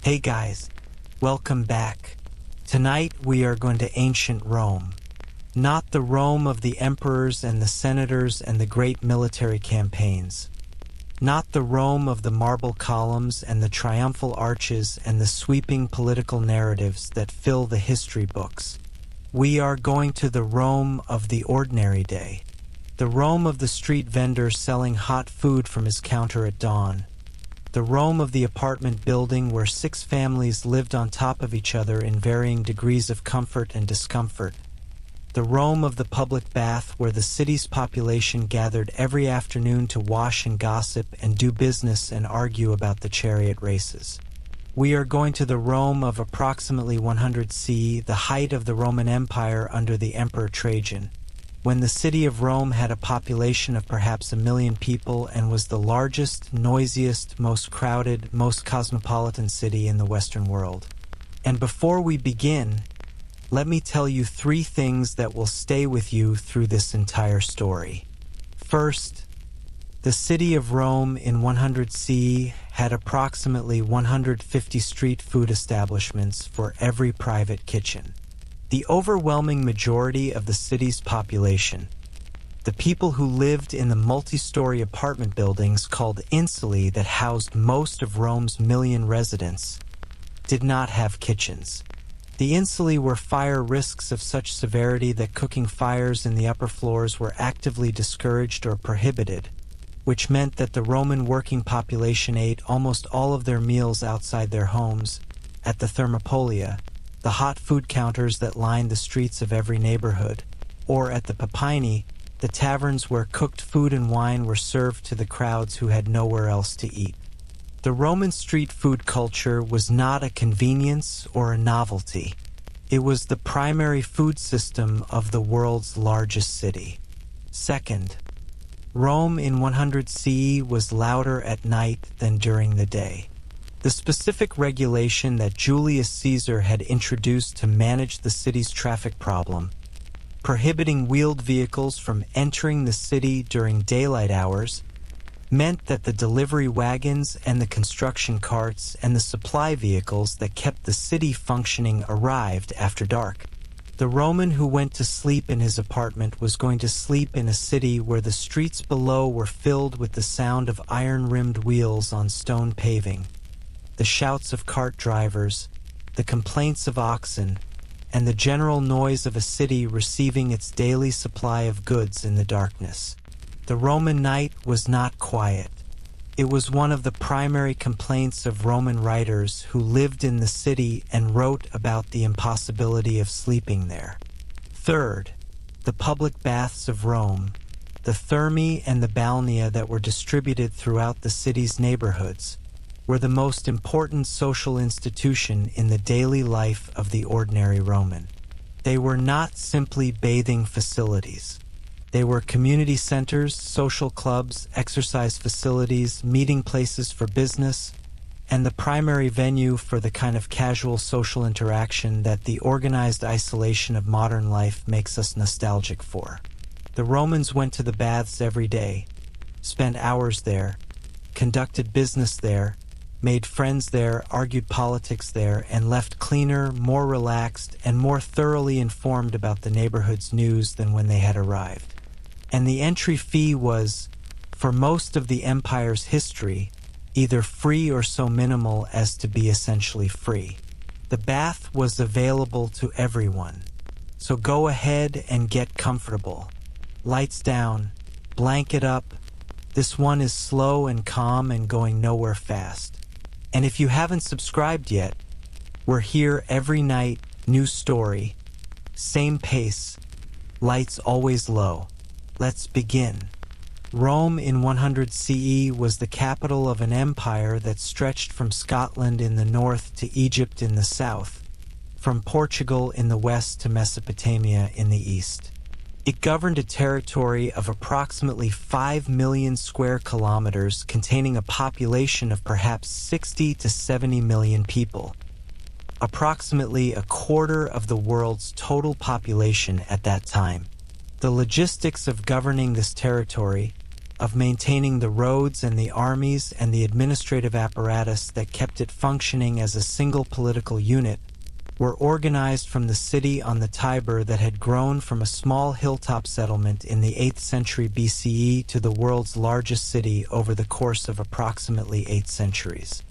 Hey guys, welcome back. Tonight we are going to ancient Rome. Not the Rome of the emperors and the senators and the great military campaigns. Not the Rome of the marble columns and the triumphal arches and the sweeping political narratives that fill the history books. We are going to the Rome of the ordinary day. The Rome of the street vendor selling hot food from his counter at dawn. The Rome of the apartment building where 6 families lived on top of each other in varying degrees of comfort and discomfort. The Rome of the public bath where the city's population gathered every afternoon to wash and gossip and do business and argue about the chariot races. We are going to the Rome of approximately 100 CE, the height of the Roman Empire under the Emperor Trajan, when the city of Rome had a population of perhaps 1 million people and was the largest, noisiest, most crowded, most cosmopolitan city in the Western world. And before we begin, let me tell you 3 things that will stay with you through this entire story. First, the city of Rome in 100 CE had approximately 150 street food establishments for every private kitchen. The overwhelming majority of the city's population, the people who lived in the multi-story apartment buildings called insulae that housed most of Rome's million residents, did not have kitchens. The insulae were fire risks of such severity that cooking fires in the upper floors were actively discouraged or prohibited, which meant that the Roman working population ate almost all of their meals outside their homes, at the thermopolia, the hot food counters that lined the streets of every neighborhood, or at the papini, the taverns where cooked food and wine were served to the crowds who had nowhere else to eat. The Roman street food culture was not a convenience or a novelty. It was the primary food system of the world's largest city. Second, Rome in 100 CE was louder at night than during the day. The specific regulation that Julius Caesar had introduced to manage the city's traffic problem, prohibiting wheeled vehicles from entering the city during daylight hours, meant that the delivery wagons and the construction carts and the supply vehicles that kept the city functioning arrived after dark. The Roman who went to sleep in his apartment was going to sleep in a city where the streets below were filled with the sound of iron-rimmed wheels on stone paving, the shouts of cart drivers, the complaints of oxen, and the general noise of a city receiving its daily supply of goods in the darkness. The Roman night was not quiet. It was one of the primary complaints of Roman writers who lived in the city and wrote about the impossibility of sleeping there. Third, the public baths of Rome, the thermae and the balnea that were distributed throughout the city's neighborhoods, were the most important social institution in the daily life of the ordinary Roman. They were not simply bathing facilities. They were community centers, social clubs, exercise facilities, meeting places for business, and the primary venue for the kind of casual social interaction that the organized isolation of modern life makes us nostalgic for. The Romans went to the baths every day, spent hours there, conducted business there, made friends there, argued politics there, and left cleaner, more relaxed, and more thoroughly informed about the neighborhood's news than when they had arrived. And the entry fee was, for most of the empire's history, either free or so minimal as to be essentially free. The bath was available to everyone, so go ahead and get comfortable. Lights down, blanket up. This one is slow and calm and going nowhere fast. And if you haven't subscribed yet, we're here every night, new story, same pace, lights always low. Let's begin. Rome in 100 CE was the capital of an empire that stretched from Scotland in the north to Egypt in the south, from Portugal in the west to Mesopotamia in the east. It governed a territory of approximately 5 million square kilometers containing a population of perhaps 60 to 70 million people, approximately a quarter of the world's total population at that time. The logistics of governing this territory, of maintaining the roads and the armies and the administrative apparatus that kept it functioning as a single political unit, were organized from the city on the Tiber that had grown from a small hilltop settlement in the 8th century BCE to the world's largest city over the course of approximately 8 centuries.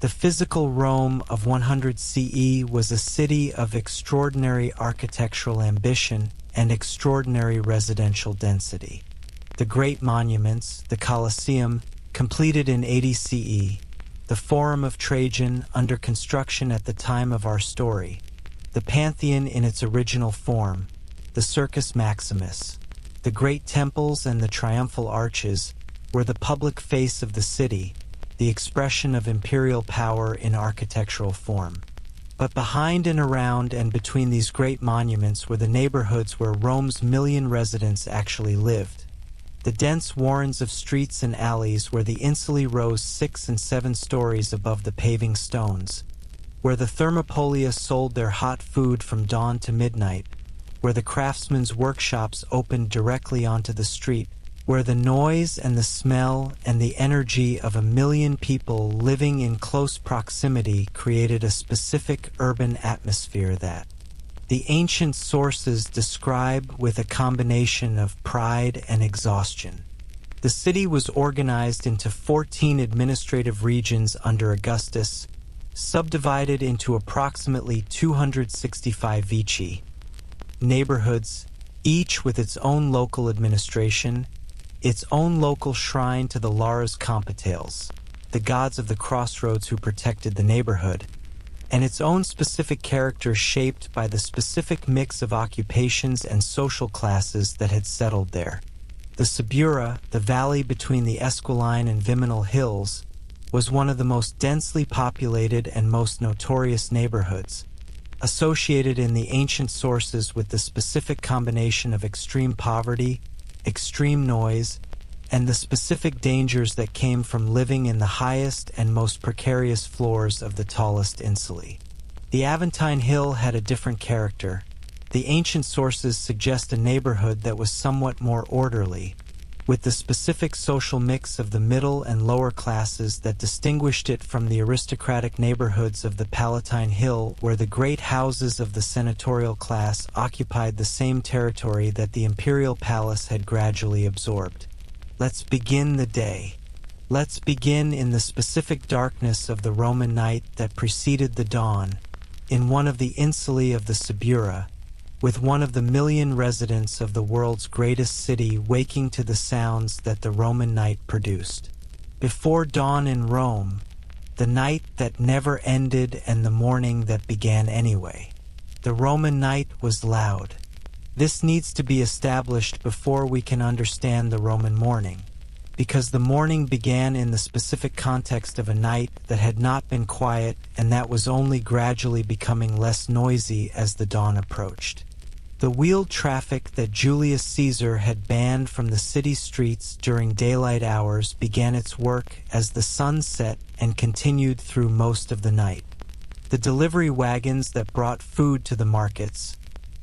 The physical Rome of 100 CE was a city of extraordinary architectural ambition and extraordinary residential density. The great monuments, the Colosseum, completed in 80 CE, the Forum of Trajan, under construction at the time of our story, the Pantheon in its original form, the Circus Maximus, the great temples and the triumphal arches were the public face of the city, the expression of imperial power in architectural form. But behind and around and between these great monuments were the neighborhoods where Rome's million residents actually lived. The dense warrens of streets and alleys where the insulae rose 6 and 7 stories above the paving stones, where the thermopolia sold their hot food from dawn to midnight, where the craftsmen's workshops opened directly onto the street, where the noise and the smell and the energy of a million people living in close proximity created a specific urban atmosphere that the ancient sources describe with a combination of pride and exhaustion. The city was organized into 14 administrative regions under Augustus, subdivided into approximately 265 vici, neighborhoods, each with its own local administration, its own local shrine to the Lares Compitales, the gods of the crossroads who protected the neighborhood, and its own specific character shaped by the specific mix of occupations and social classes that had settled there. The Subura, the valley between the Esquiline and Viminal hills, was one of the most densely populated and most notorious neighborhoods, associated in the ancient sources with the specific combination of extreme poverty, extreme noise, and the specific dangers that came from living in the highest and most precarious floors of the tallest insulae. The Aventine Hill had a different character. The ancient sources suggest a neighborhood that was somewhat more orderly, with the specific social mix of the middle and lower classes that distinguished it from the aristocratic neighborhoods of the Palatine Hill, where the great houses of the senatorial class occupied the same territory that the imperial palace had gradually absorbed. Let's begin the day. Let's begin in the specific darkness of the Roman night that preceded the dawn, in one of the insulae of the Subura, with one of the million residents of the world's greatest city waking to the sounds that the Roman night produced. Before dawn in Rome, the night that never ended and the morning that began anyway. The Roman night was loud. This needs to be established before we can understand the Roman morning, because the morning began in the specific context of a night that had not been quiet and that was only gradually becoming less noisy as the dawn approached. The wheeled traffic that Julius Caesar had banned from the city streets during daylight hours began its work as the sun set and continued through most of the night. The delivery wagons that brought food to the markets,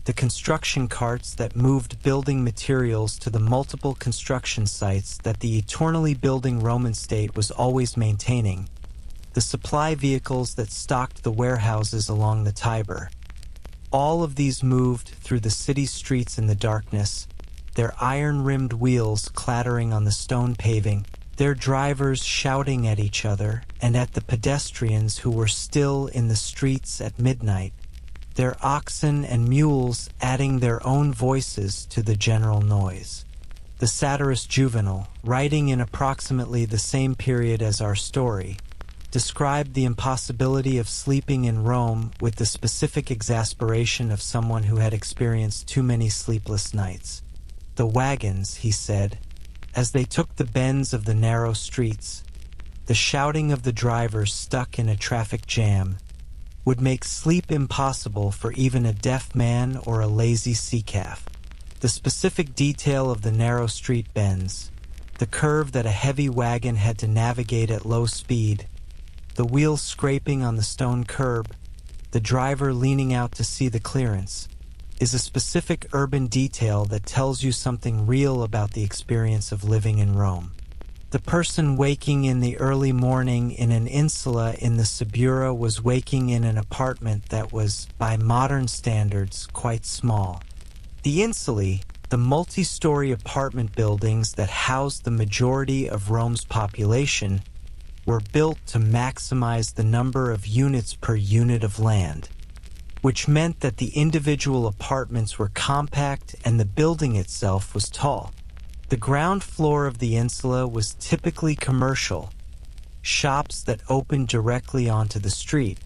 the construction carts that moved building materials to the multiple construction sites that the eternally building Roman state was always maintaining, the supply vehicles that stocked the warehouses along the Tiber. All of these moved through the city streets in the darkness, their iron-rimmed wheels clattering on the stone paving, their drivers shouting at each other and at the pedestrians who were still in the streets at midnight, their oxen and mules adding their own voices to the general noise. The satirist Juvenal, writing in approximately the same period as our story, described the impossibility of sleeping in Rome with the specific exasperation of someone who had experienced too many sleepless nights. The wagons, he said, as they took the bends of the narrow streets, the shouting of the drivers stuck in a traffic jam, would make sleep impossible for even a deaf man or a lazy sea calf. The specific detail of the narrow street bends, the curve that a heavy wagon had to navigate at low speed, the wheels scraping on the stone curb, the driver leaning out to see the clearance, is a specific urban detail that tells you something real about the experience of living in Rome. The person waking in the early morning in an insula in the Subura was waking in an apartment that was, by modern standards, quite small. The insulae, the multi-story apartment buildings that housed the majority of Rome's population, were built to maximize the number of units per unit of land, which meant that the individual apartments were compact and the building itself was tall. The ground floor of the insula was typically commercial, shops that opened directly onto the street,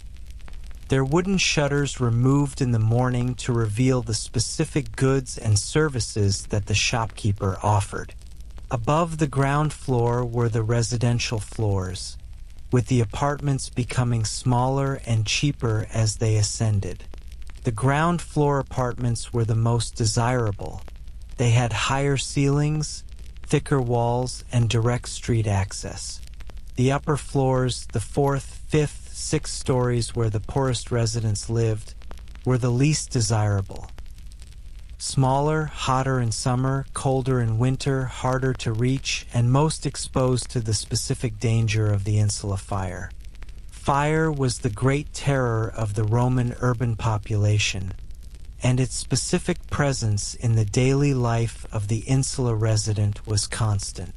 their wooden shutters removed in the morning to reveal the specific goods and services that the shopkeeper offered. Above the ground floor were the residential floors, with the apartments becoming smaller and cheaper as they ascended. The ground floor apartments were the most desirable. They had higher ceilings, thicker walls, and direct street access. The upper floors, the fourth, fifth, sixth stories where the poorest residents lived, were the least desirable. Smaller, hotter in summer, colder in winter, harder to reach, and most exposed to the specific danger of the insula fire. Fire was the great terror of the Roman urban population, and its specific presence in the daily life of the insula resident was constant.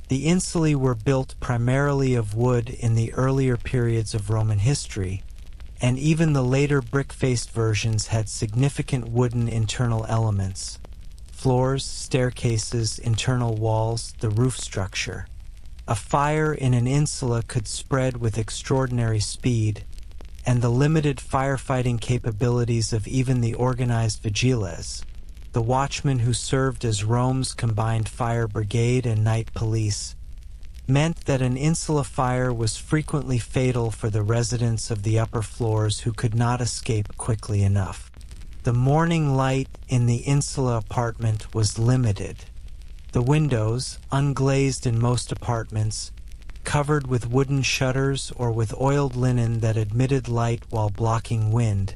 The insulae were built primarily of wood in the earlier periods of Roman history, and even the later brick-faced versions had significant wooden internal elements: floors, staircases, internal walls, the roof structure. A fire in an insula could spread with extraordinary speed, and the limited firefighting capabilities of even the organized vigiles, the watchmen who served as Rome's combined fire brigade and night police, meant that an insula fire was frequently fatal for the residents of the upper floors who could not escape quickly enough. The morning light in the insula apartment was limited. The windows, unglazed in most apartments, covered with wooden shutters or with oiled linen that admitted light while blocking wind,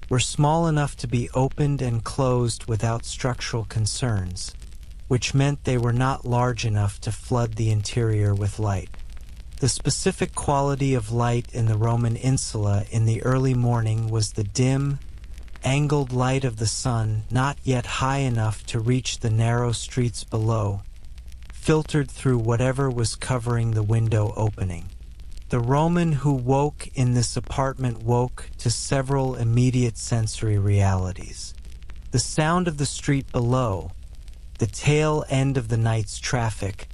were small enough to be opened and closed without structural concerns, which meant they were not large enough to flood the interior with light. The specific quality of light in the Roman insula in the early morning was the dim, angled light of the sun, not yet high enough to reach the narrow streets below, filtered through whatever was covering the window opening. The Roman who woke in this apartment woke to several immediate sensory realities: the sound of the street below, the tail end of the night's traffic,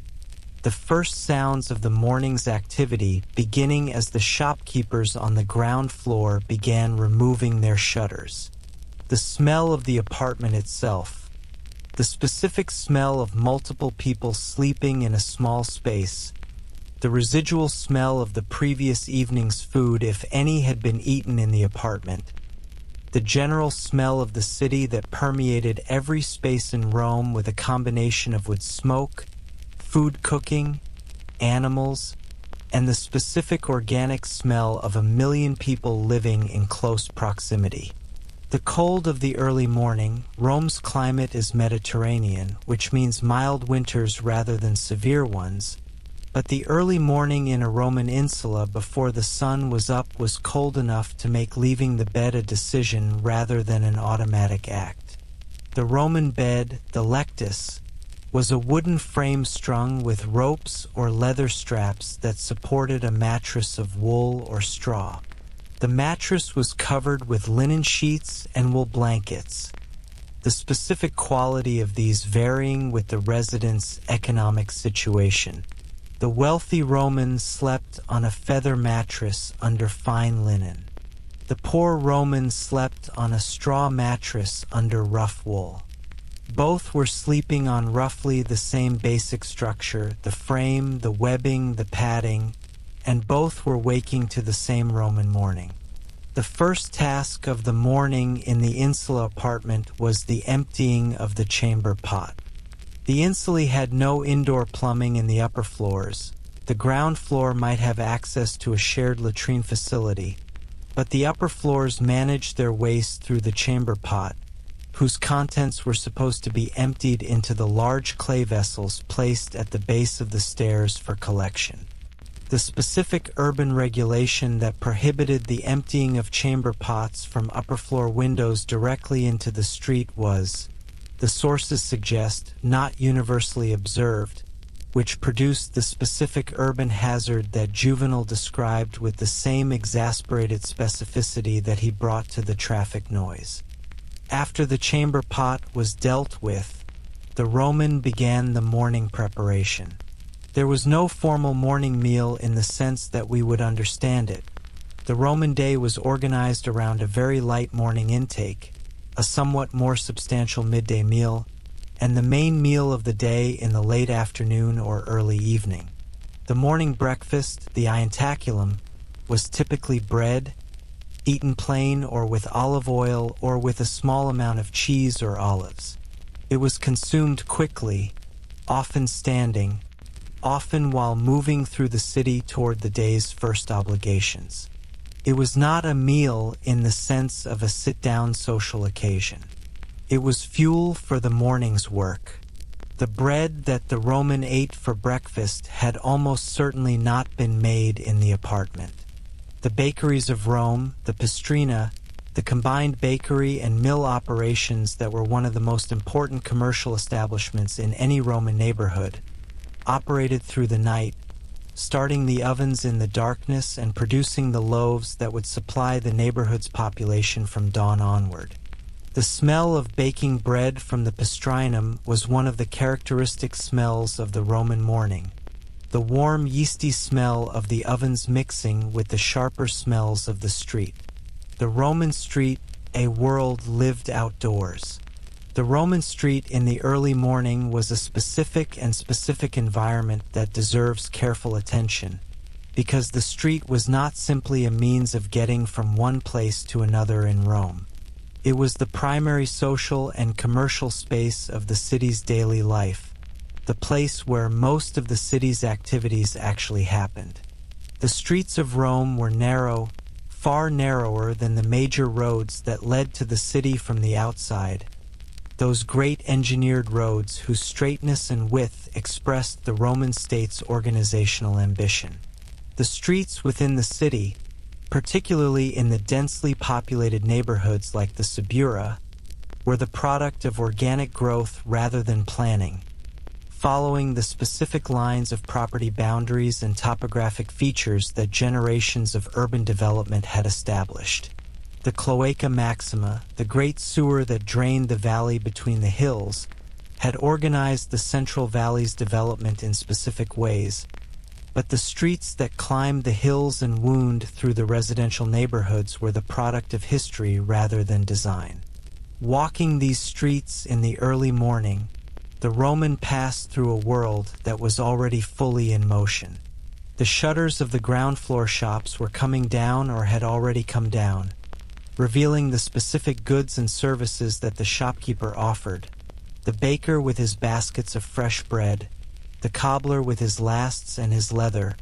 the first sounds of the morning's activity beginning as the shopkeepers on the ground floor began removing their shutters, the smell of the apartment itself, the specific smell of multiple people sleeping in a small space, the residual smell of the previous evening's food, if any had been eaten in the apartment, the general smell of the city that permeated every space in Rome with a combination of wood smoke, food cooking, animals, and the specific organic smell of 1 million people living in close proximity. The cold of the early morning. Rome's climate is Mediterranean, which means mild winters rather than severe ones, but the early morning in a Roman insula before the sun was up was cold enough to make leaving the bed a decision rather than an automatic act. The Roman bed, the lectus, was a wooden frame strung with ropes or leather straps that supported a mattress of wool or straw. The mattress was covered with linen sheets and wool blankets, the specific quality of these varying with the resident's economic situation. The wealthy Romans slept on a feather mattress under fine linen. The poor Romans slept on a straw mattress under rough wool. Both were sleeping on roughly the same basic structure, the frame, the webbing, the padding, and both were waking to the same Roman morning. The first task of the morning in the insula apartment was the emptying of the chamber pot. The insulae had no indoor plumbing in the upper floors. The ground floor might have access to a shared latrine facility, but the upper floors managed their waste through the chamber pot, whose contents were supposed to be emptied into the large clay vessels placed at the base of the stairs for collection. The specific urban regulation that prohibited the emptying of chamber pots from upper floor windows directly into the street was, the sources suggest, not universally observed, which produced the specific urban hazard that Juvenal described with the same exasperated specificity that he brought to the traffic noise. After the chamber pot was dealt with, the Roman began the morning preparation. There was no formal morning meal in the sense that we would understand it. The Roman day was organized around a very light morning intake, a somewhat more substantial midday meal, and the main meal of the day in the late afternoon or early evening. The morning breakfast, the ientaculum, was typically bread, eaten plain or with olive oil or with a small amount of cheese or olives. It was consumed quickly, often standing, often while moving through the city toward the day's first obligations. It was not a meal in the sense of a sit-down social occasion. It was fuel for the morning's work. The bread that the Roman ate for breakfast had almost certainly not been made in the apartment. The bakeries of Rome, the pistrina, the combined bakery and mill operations that were one of the most important commercial establishments in any Roman neighborhood, operated through the night, starting the ovens in the darkness and producing the loaves that would supply the neighborhood's population from dawn onward. The smell of baking bread from the pistrinum was one of the characteristic smells of the Roman morning, the warm, yeasty smell of the ovens mixing with the sharper smells of the street. The Roman street, a world lived outdoors. The Roman street in the early morning was a specific environment that deserves careful attention, because the street was not simply a means of getting from one place to another in Rome. It was the primary social and commercial space of the city's daily life, the place where most of the city's activities actually happened. The streets of Rome were narrow, far narrower than the major roads that led to the city from the outside, those great engineered roads whose straightness and width expressed the Roman state's organizational ambition. The streets within the city, particularly in the densely populated neighborhoods like the Subura, were the product of organic growth rather than planning, following the specific lines of property boundaries and topographic features that generations of urban development had established. The Cloaca Maxima, the great sewer that drained the valley between the hills, had organized the Central Valley's development in specific ways, but the streets that climbed the hills and wound through the residential neighborhoods were the product of history rather than design. Walking these streets in the early morning, the Roman passed through a world that was already fully in motion. The shutters of the ground floor shops were coming down or had already come down, revealing the specific goods and services that the shopkeeper offered. The baker with his baskets of fresh bread, the cobbler with his lasts and his leather,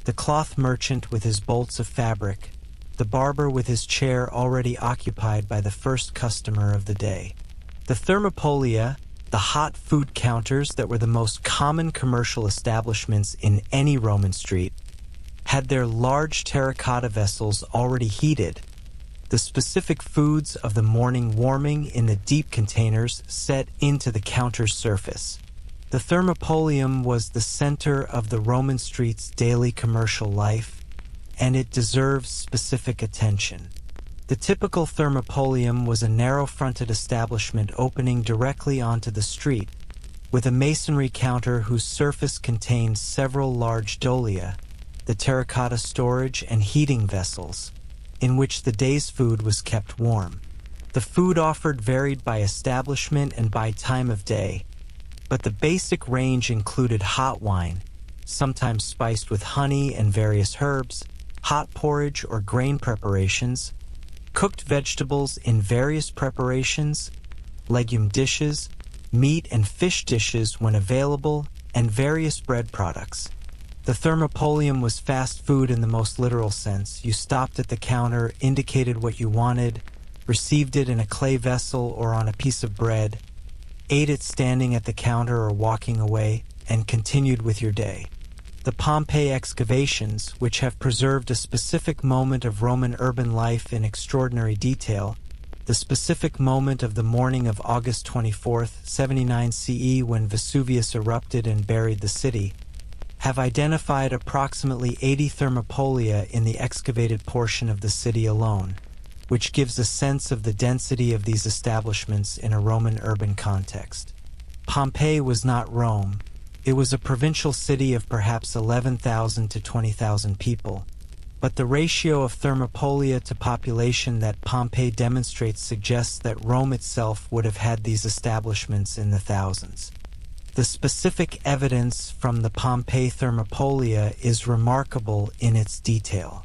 the cloth merchant with his bolts of fabric, the barber with his chair already occupied by the first customer of the day. The thermopolia, the hot food counters that were the most common commercial establishments in any Roman street, had their large terracotta vessels already heated, the specific foods of the morning warming in the deep containers set into the counter's surface. The thermopolium was the center of the Roman street's daily commercial life, and it deserves specific attention. The typical thermopolium was a narrow-fronted establishment opening directly onto the street, with a masonry counter whose surface contained several large dolia, the terracotta storage and heating vessels, in which the day's food was kept warm. The food offered varied by establishment and by time of day, but the basic range included hot wine, sometimes spiced with honey and various herbs, hot porridge or grain preparations, cooked vegetables in various preparations, legume dishes, meat and fish dishes when available, and various bread products. The thermopolium was fast food in the most literal sense. You stopped at the counter, indicated what you wanted, received it in a clay vessel or on a piece of bread, ate it standing at the counter or walking away, and continued with your day. The Pompeii excavations, which have preserved a specific moment of Roman urban life in extraordinary detail, the specific moment of the morning of August 24, 79 CE, when Vesuvius erupted and buried the city, have identified approximately 80 thermopolia in the excavated portion of the city alone, which gives a sense of the density of these establishments in a Roman urban context. Pompeii was not Rome. It was a provincial city of perhaps 11,000 to 20,000 people, but the ratio of thermopolia to population that Pompeii demonstrates suggests that Rome itself would have had these establishments in the thousands. The specific evidence from the Pompeii thermopolia is remarkable in its detail.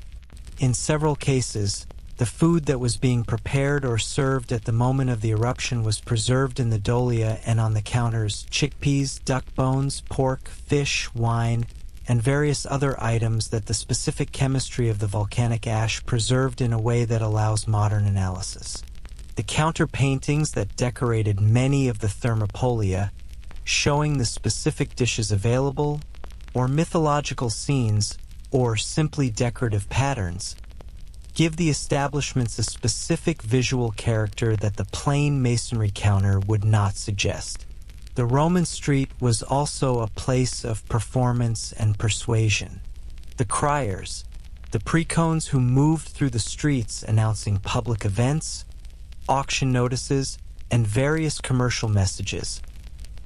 In several cases, the food that was being prepared or served at the moment of the eruption was preserved in the dolia and on the counters: chickpeas, duck bones, pork, fish, wine, and various other items that the specific chemistry of the volcanic ash preserved in a way that allows modern analysis. The counter paintings that decorated many of the thermopolia, showing the specific dishes available, or mythological scenes, or simply decorative patterns, give the establishments a specific visual character that the plain masonry counter would not suggest. The Roman street was also a place of performance and persuasion. The criers, the precones who moved through the streets announcing public events, auction notices, and various commercial messages,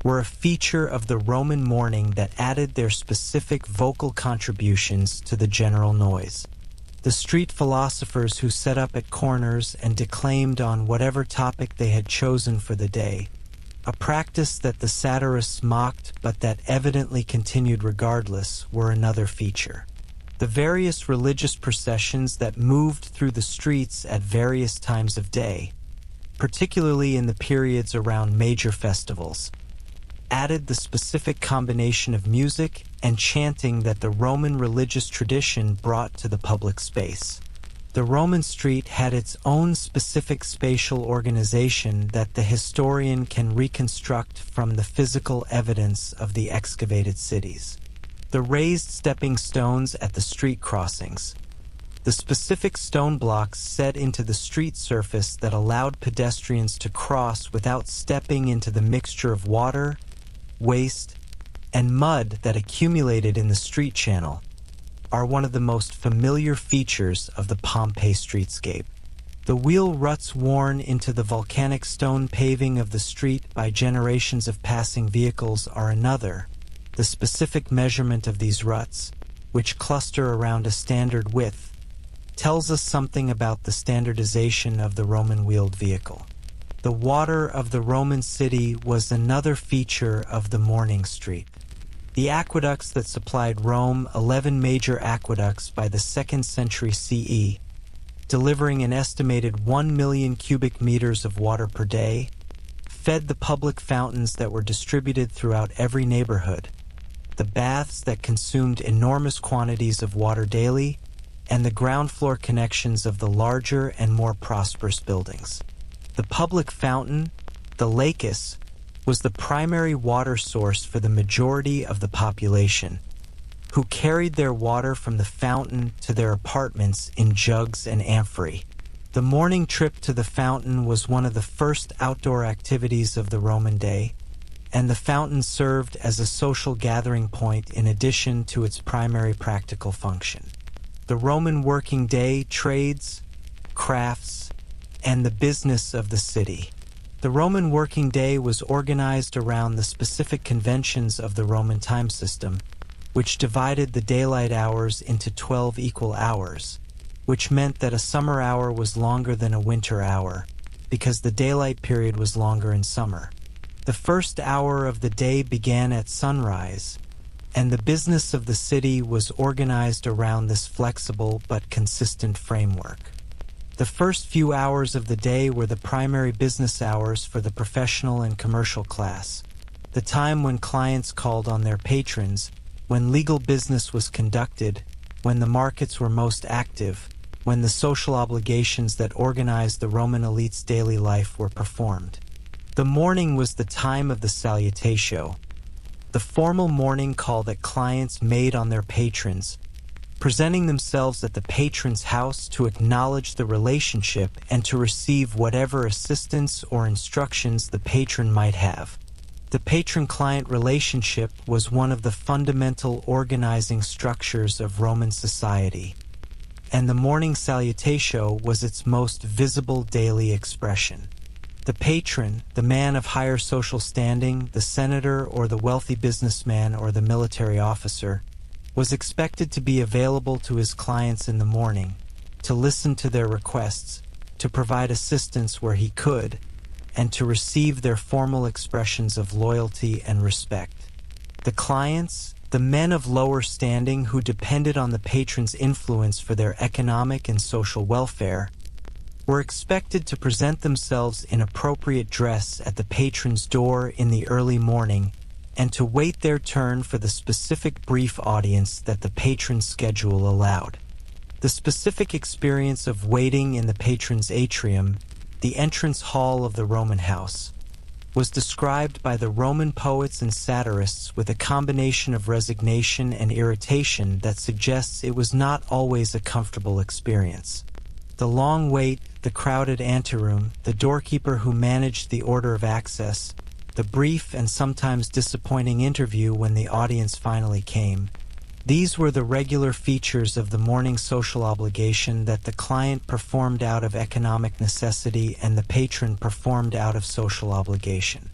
were a feature of the Roman morning that added their specific vocal contributions to the general noise. The street philosophers who set up at corners and declaimed on whatever topic they had chosen for the day, a practice that the satirists mocked but that evidently continued regardless, were another feature. The various religious processions that moved through the streets at various times of day, particularly in the periods around major festivals, added the specific combination of music and chanting that the Roman religious tradition brought to the public space. The Roman street had its own specific spatial organization that the historian can reconstruct from the physical evidence of the excavated cities. The raised stepping stones at the street crossings, the specific stone blocks set into the street surface that allowed pedestrians to cross without stepping into the mixture of water, waste, and mud that accumulated in the street channel, are one of the most familiar features of the Pompeii streetscape. The wheel ruts worn into the volcanic stone paving of the street by generations of passing vehicles are another. The specific measurement of these ruts, which cluster around a standard width, tells us something about the standardization of the Roman wheeled vehicle. The water of the Roman city was another feature of the morning street. The aqueducts that supplied Rome, 11 major aqueducts by the 2nd century CE, delivering an estimated 1 million cubic meters of water per day, fed the public fountains that were distributed throughout every neighborhood, the baths that consumed enormous quantities of water daily, and the ground floor connections of the larger and more prosperous buildings. The public fountain, the lacus, was the primary water source for the majority of the population, who carried their water from the fountain to their apartments in jugs and amphorae. The morning trip to the fountain was one of the first outdoor activities of the Roman day, and the fountain served as a social gathering point in addition to its primary practical function. The Roman working day, trades, crafts, and the business of the city. The Roman working day was organized around the specific conventions of the Roman time system, which divided the daylight hours into 12 equal hours, which meant that a summer hour was longer than a winter hour, because the daylight period was longer in summer. The first hour of the day began at sunrise, and the business of the city was organized around this flexible but consistent framework. The first few hours of the day were the primary business hours for the professional and commercial class, the time when clients called on their patrons, when legal business was conducted, when the markets were most active, when the social obligations that organized the Roman elite's daily life were performed. The morning was the time of the salutatio, the formal morning call that clients made on their patrons, presenting themselves at the patron's house to acknowledge the relationship and to receive whatever assistance or instructions the patron might have. The patron-client relationship was one of the fundamental organizing structures of Roman society, and the morning salutatio was its most visible daily expression. The patron, the man of higher social standing, the senator or the wealthy businessman or the military officer, was expected to be available to his clients in the morning, to listen to their requests, to provide assistance where he could, and to receive their formal expressions of loyalty and respect. The clients, the men of lower standing who depended on the patron's influence for their economic and social welfare, were expected to present themselves in appropriate dress at the patron's door in the early morning and to wait their turn for the specific brief audience that the patron's schedule allowed. The specific experience of waiting in the patron's atrium, the entrance hall of the Roman house, was described by the Roman poets and satirists with a combination of resignation and irritation that suggests it was not always a comfortable experience. The long wait, the crowded anteroom, the doorkeeper who managed the order of access, the brief and sometimes disappointing interview when the audience finally came, these were the regular features of the morning social obligation that the client performed out of economic necessity and the patron performed out of social obligation.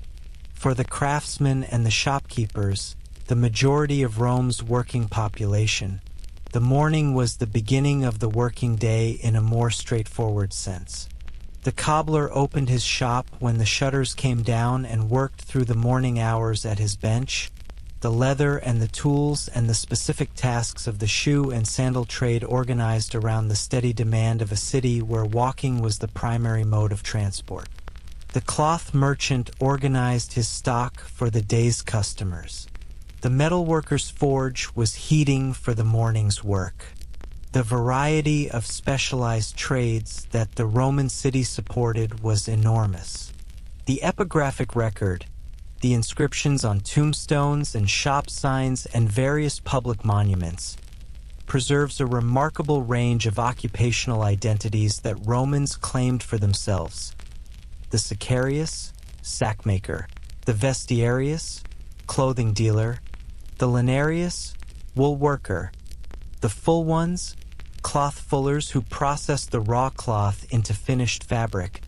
For the craftsmen and the shopkeepers, the majority of Rome's working population, the morning was the beginning of the working day in a more straightforward sense. The cobbler opened his shop when the shutters came down and worked through the morning hours at his bench. The leather and the tools and the specific tasks of the shoe and sandal trade organized around the steady demand of a city where walking was the primary mode of transport. The cloth merchant organized his stock for the day's customers. The metalworker's forge was heating for the morning's work. The variety of specialized trades that the Roman city supported was enormous. The epigraphic record, the inscriptions on tombstones and shop signs and various public monuments, preserves a remarkable range of occupational identities that Romans claimed for themselves. The sicarius, sackmaker; the vestiarius, clothing dealer; the linarius, wool worker; the full ones, cloth fullers who processed the raw cloth into finished fabric;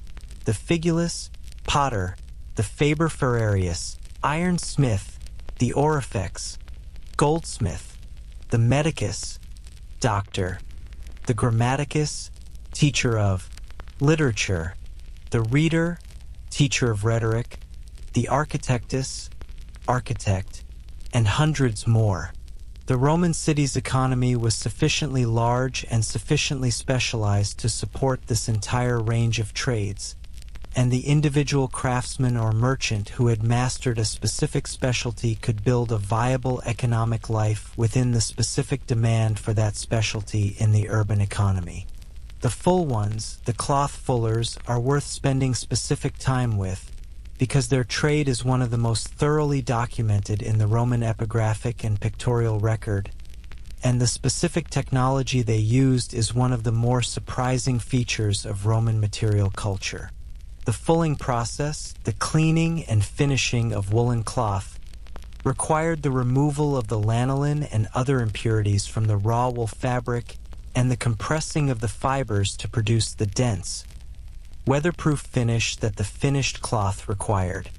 the figulus, potter; the faber ferrarius, ironsmith; the aurifex, goldsmith; the medicus, doctor; the grammaticus, teacher of literature; the reader, teacher of rhetoric; the architectus, architect, and hundreds more. The Roman city's economy was sufficiently large and sufficiently specialized to support this entire range of trades, and the individual craftsman or merchant who had mastered a specific specialty could build a viable economic life within the specific demand for that specialty in the urban economy. The full ones, the cloth fullers, are worth spending specific time with, because their trade is one of the most thoroughly documented in the Roman epigraphic and pictorial record, and the specific technology they used is one of the more surprising features of Roman material culture. The fulling process, the cleaning and finishing of woolen cloth, required the removal of the lanolin and other impurities from the raw wool fabric and the compressing of the fibers to produce the dense, weatherproof finish that the finished cloth required.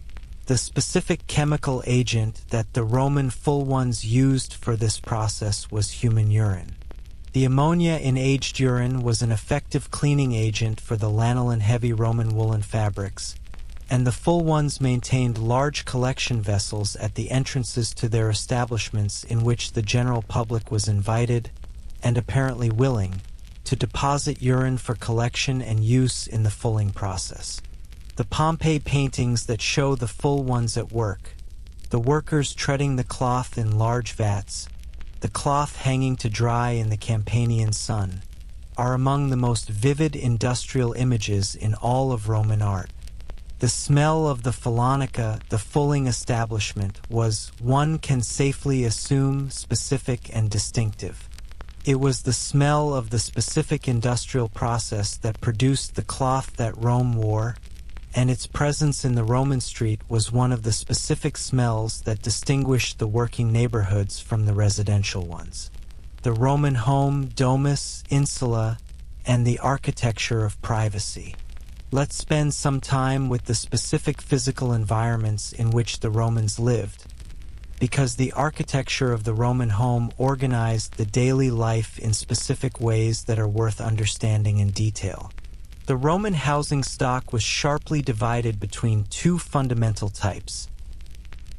The specific chemical agent that the Roman full ones used for this process was human urine. The ammonia in aged urine was an effective cleaning agent for the lanolin-heavy Roman woolen fabrics, and the full ones maintained large collection vessels at the entrances to their establishments in which the general public was invited, and apparently willing, to deposit urine for collection and use in the fulling process. The Pompeii paintings that show the full ones at work, the workers treading the cloth in large vats, the cloth hanging to dry in the Campanian sun, are among the most vivid industrial images in all of Roman art. The smell of the Falonica, the fulling establishment, was, one can safely assume, specific and distinctive. It was the smell of the specific industrial process that produced the cloth that Rome wore, and its presence in the Roman street was one of the specific smells that distinguished the working neighborhoods from the residential ones. The Roman home, domus, insula, and the architecture of privacy. Let's spend some time with the specific physical environments in which the Romans lived, because the architecture of the Roman home organized the daily life in specific ways that are worth understanding in detail. The Roman housing stock was sharply divided between two fundamental types: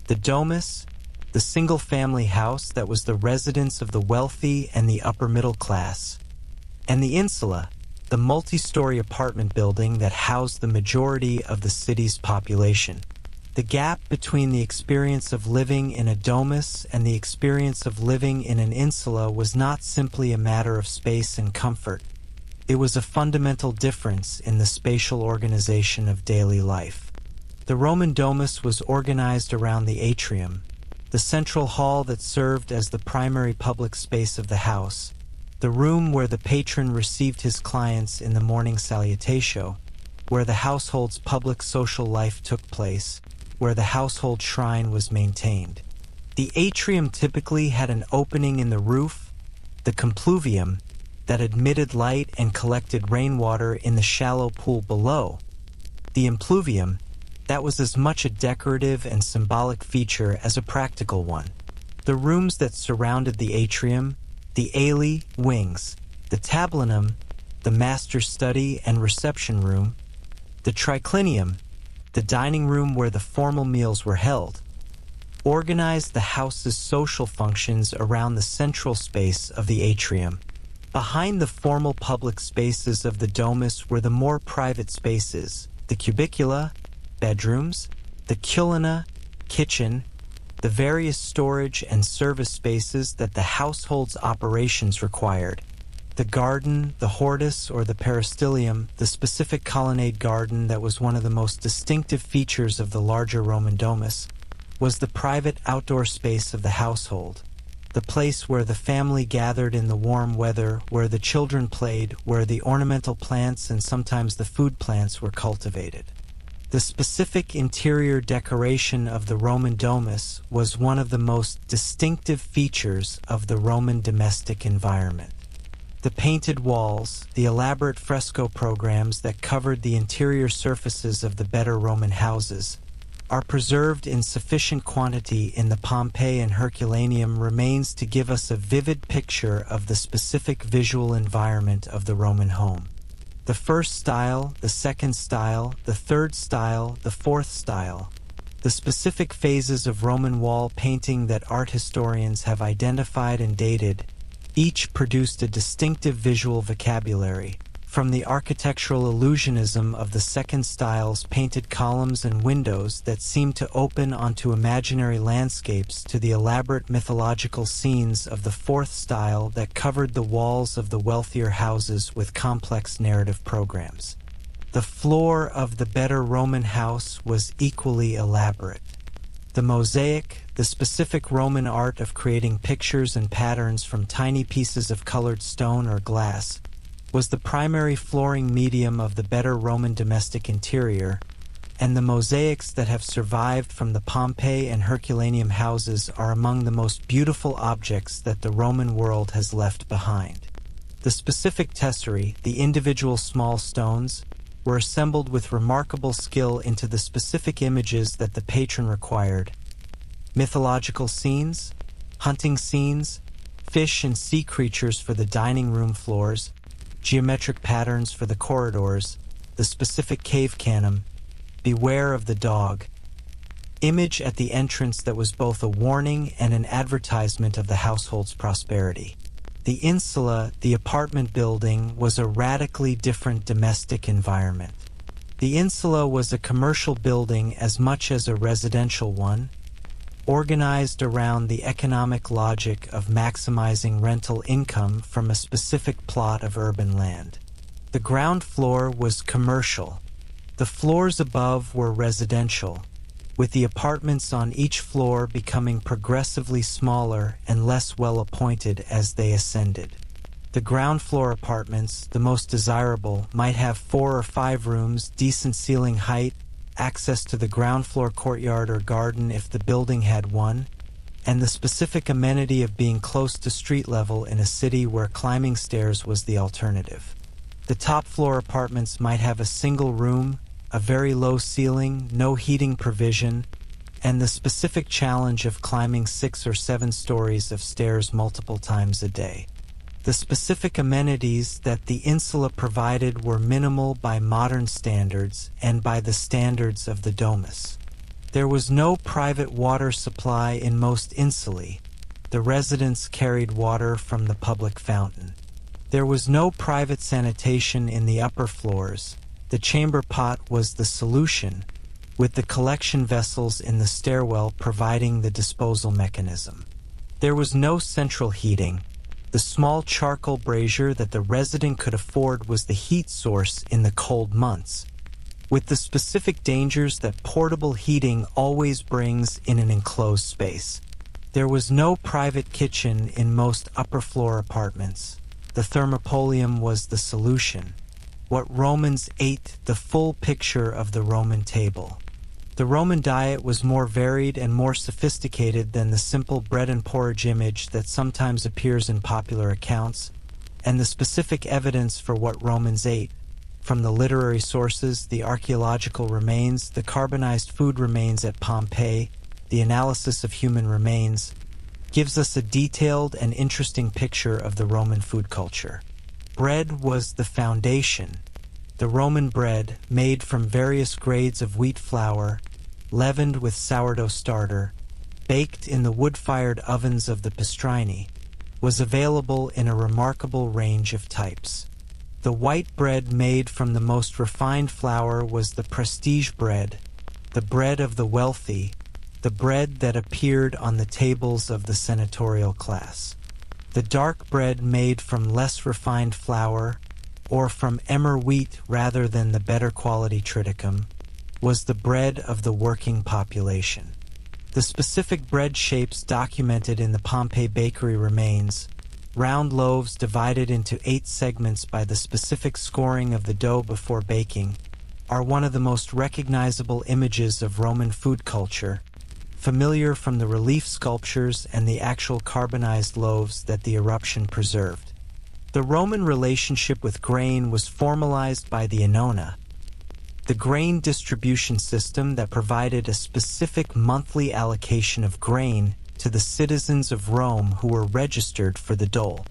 the domus, the single-family house that was the residence of the wealthy and the upper middle class, and the insula, the multi-story apartment building that housed the majority of the city's population. The gap between the experience of living in a domus and the experience of living in an insula was not simply a matter of space and comfort. It was a fundamental difference in the spatial organization of daily life. The Roman domus was organized around the atrium, the central hall that served as the primary public space of the house, the room where the patron received his clients in the morning salutatio, where the household's public social life took place, where the household shrine was maintained. The atrium typically had an opening in the roof, the compluvium, that admitted light and collected rainwater in the shallow pool below, the impluvium, that was as much a decorative and symbolic feature as a practical one. The rooms that surrounded the atrium, the aili, wings, the tablinum, the master's study and reception room, the triclinium, the dining room where the formal meals were held, organized the house's social functions around the central space of the atrium. Behind the formal public spaces of the domus were the more private spaces, the cubicula, bedrooms, the culina, kitchen, the various storage and service spaces that the household's operations required, the garden, the hortus or the peristylium, the specific colonnade garden that was one of the most distinctive features of the larger Roman domus, was the private outdoor space of the household, the place where the family gathered in the warm weather, where the children played, where the ornamental plants and sometimes the food plants were cultivated. The specific interior decoration of the Roman domus was one of the most distinctive features of the Roman domestic environment. The painted walls, the elaborate fresco programs that covered the interior surfaces of the better Roman houses, are preserved in sufficient quantity in the Pompeii and Herculaneum remains to give us a vivid picture of the specific visual environment of the Roman home. The first style, the second style, the third style, the fourth style. The specific phases of Roman wall painting that art historians have identified and dated, each produced a distinctive visual vocabulary, from the architectural illusionism of the second style's painted columns and windows that seemed to open onto imaginary landscapes to the elaborate mythological scenes of the fourth style that covered the walls of the wealthier houses with complex narrative programs. The floor of the better Roman house was equally elaborate. The mosaic, the specific Roman art of creating pictures and patterns from tiny pieces of colored stone or glass, was the primary flooring medium of the better Roman domestic interior, and the mosaics that have survived from the Pompeii and Herculaneum houses are among the most beautiful objects that the Roman world has left behind. The specific tesserae, the individual small stones, were assembled with remarkable skill into the specific images that the patron required. Mythological scenes, hunting scenes, fish and sea creatures for the dining room floors, geometric patterns for the corridors, the specific cave canon, beware of the dog, image at the entrance that was both a warning and an advertisement of the household's prosperity. The insula, the apartment building, was a radically different domestic environment. The insula was a commercial building as much as a residential one, organized around the economic logic of maximizing rental income from a specific plot of urban land. The ground floor was commercial. The floors above were residential, with the apartments on each floor becoming progressively smaller and less well appointed as they ascended. The ground floor apartments, the most desirable, might have 4 or 5 rooms, decent ceiling height, access to the ground floor courtyard or garden if the building had one, and the specific amenity of being close to street level in a city where climbing stairs was the alternative. The top floor apartments might have a single room, a very low ceiling, no heating provision, and the specific challenge of climbing 6 or 7 stories of stairs multiple times a day. The specific amenities that the insula provided were minimal by modern standards and by the standards of the domus. There was no private water supply in most insulae. The residents carried water from the public fountain. There was no private sanitation in the upper floors. The chamber pot was the solution, with the collection vessels in the stairwell providing the disposal mechanism. There was no central heating. The small charcoal brazier that the resident could afford was the heat source in the cold months, with the specific dangers that portable heating always brings in an enclosed space. There was no private kitchen in most upper floor apartments. The thermopolium was the solution. What Romans ate, the full picture of the Roman table. The Roman diet was more varied and more sophisticated than the simple bread and porridge image that sometimes appears in popular accounts, and the specific evidence for what Romans ate, from the literary sources, the archaeological remains, the carbonized food remains at Pompeii, the analysis of human remains, gives us a detailed and interesting picture of the Roman food culture. Bread was the foundation. The Roman bread, made from various grades of wheat flour, leavened with sourdough starter, baked in the wood-fired ovens of the pastrini, was available in a remarkable range of types. The white bread made from the most refined flour was the prestige bread, the bread of the wealthy, the bread that appeared on the tables of the senatorial class. The dark bread made from less refined flour, or from emmer wheat rather than the better quality triticum, was the bread of the working population. The specific bread shapes documented in the Pompeii bakery remains, round loaves divided into 8 segments by the specific scoring of the dough before baking, are one of the most recognizable images of Roman food culture, familiar from the relief sculptures and the actual carbonized loaves that the eruption preserved. The Roman relationship with grain was formalized by the annona, the grain distribution system that provided a specific monthly allocation of grain to the citizens of Rome who were registered for the dole.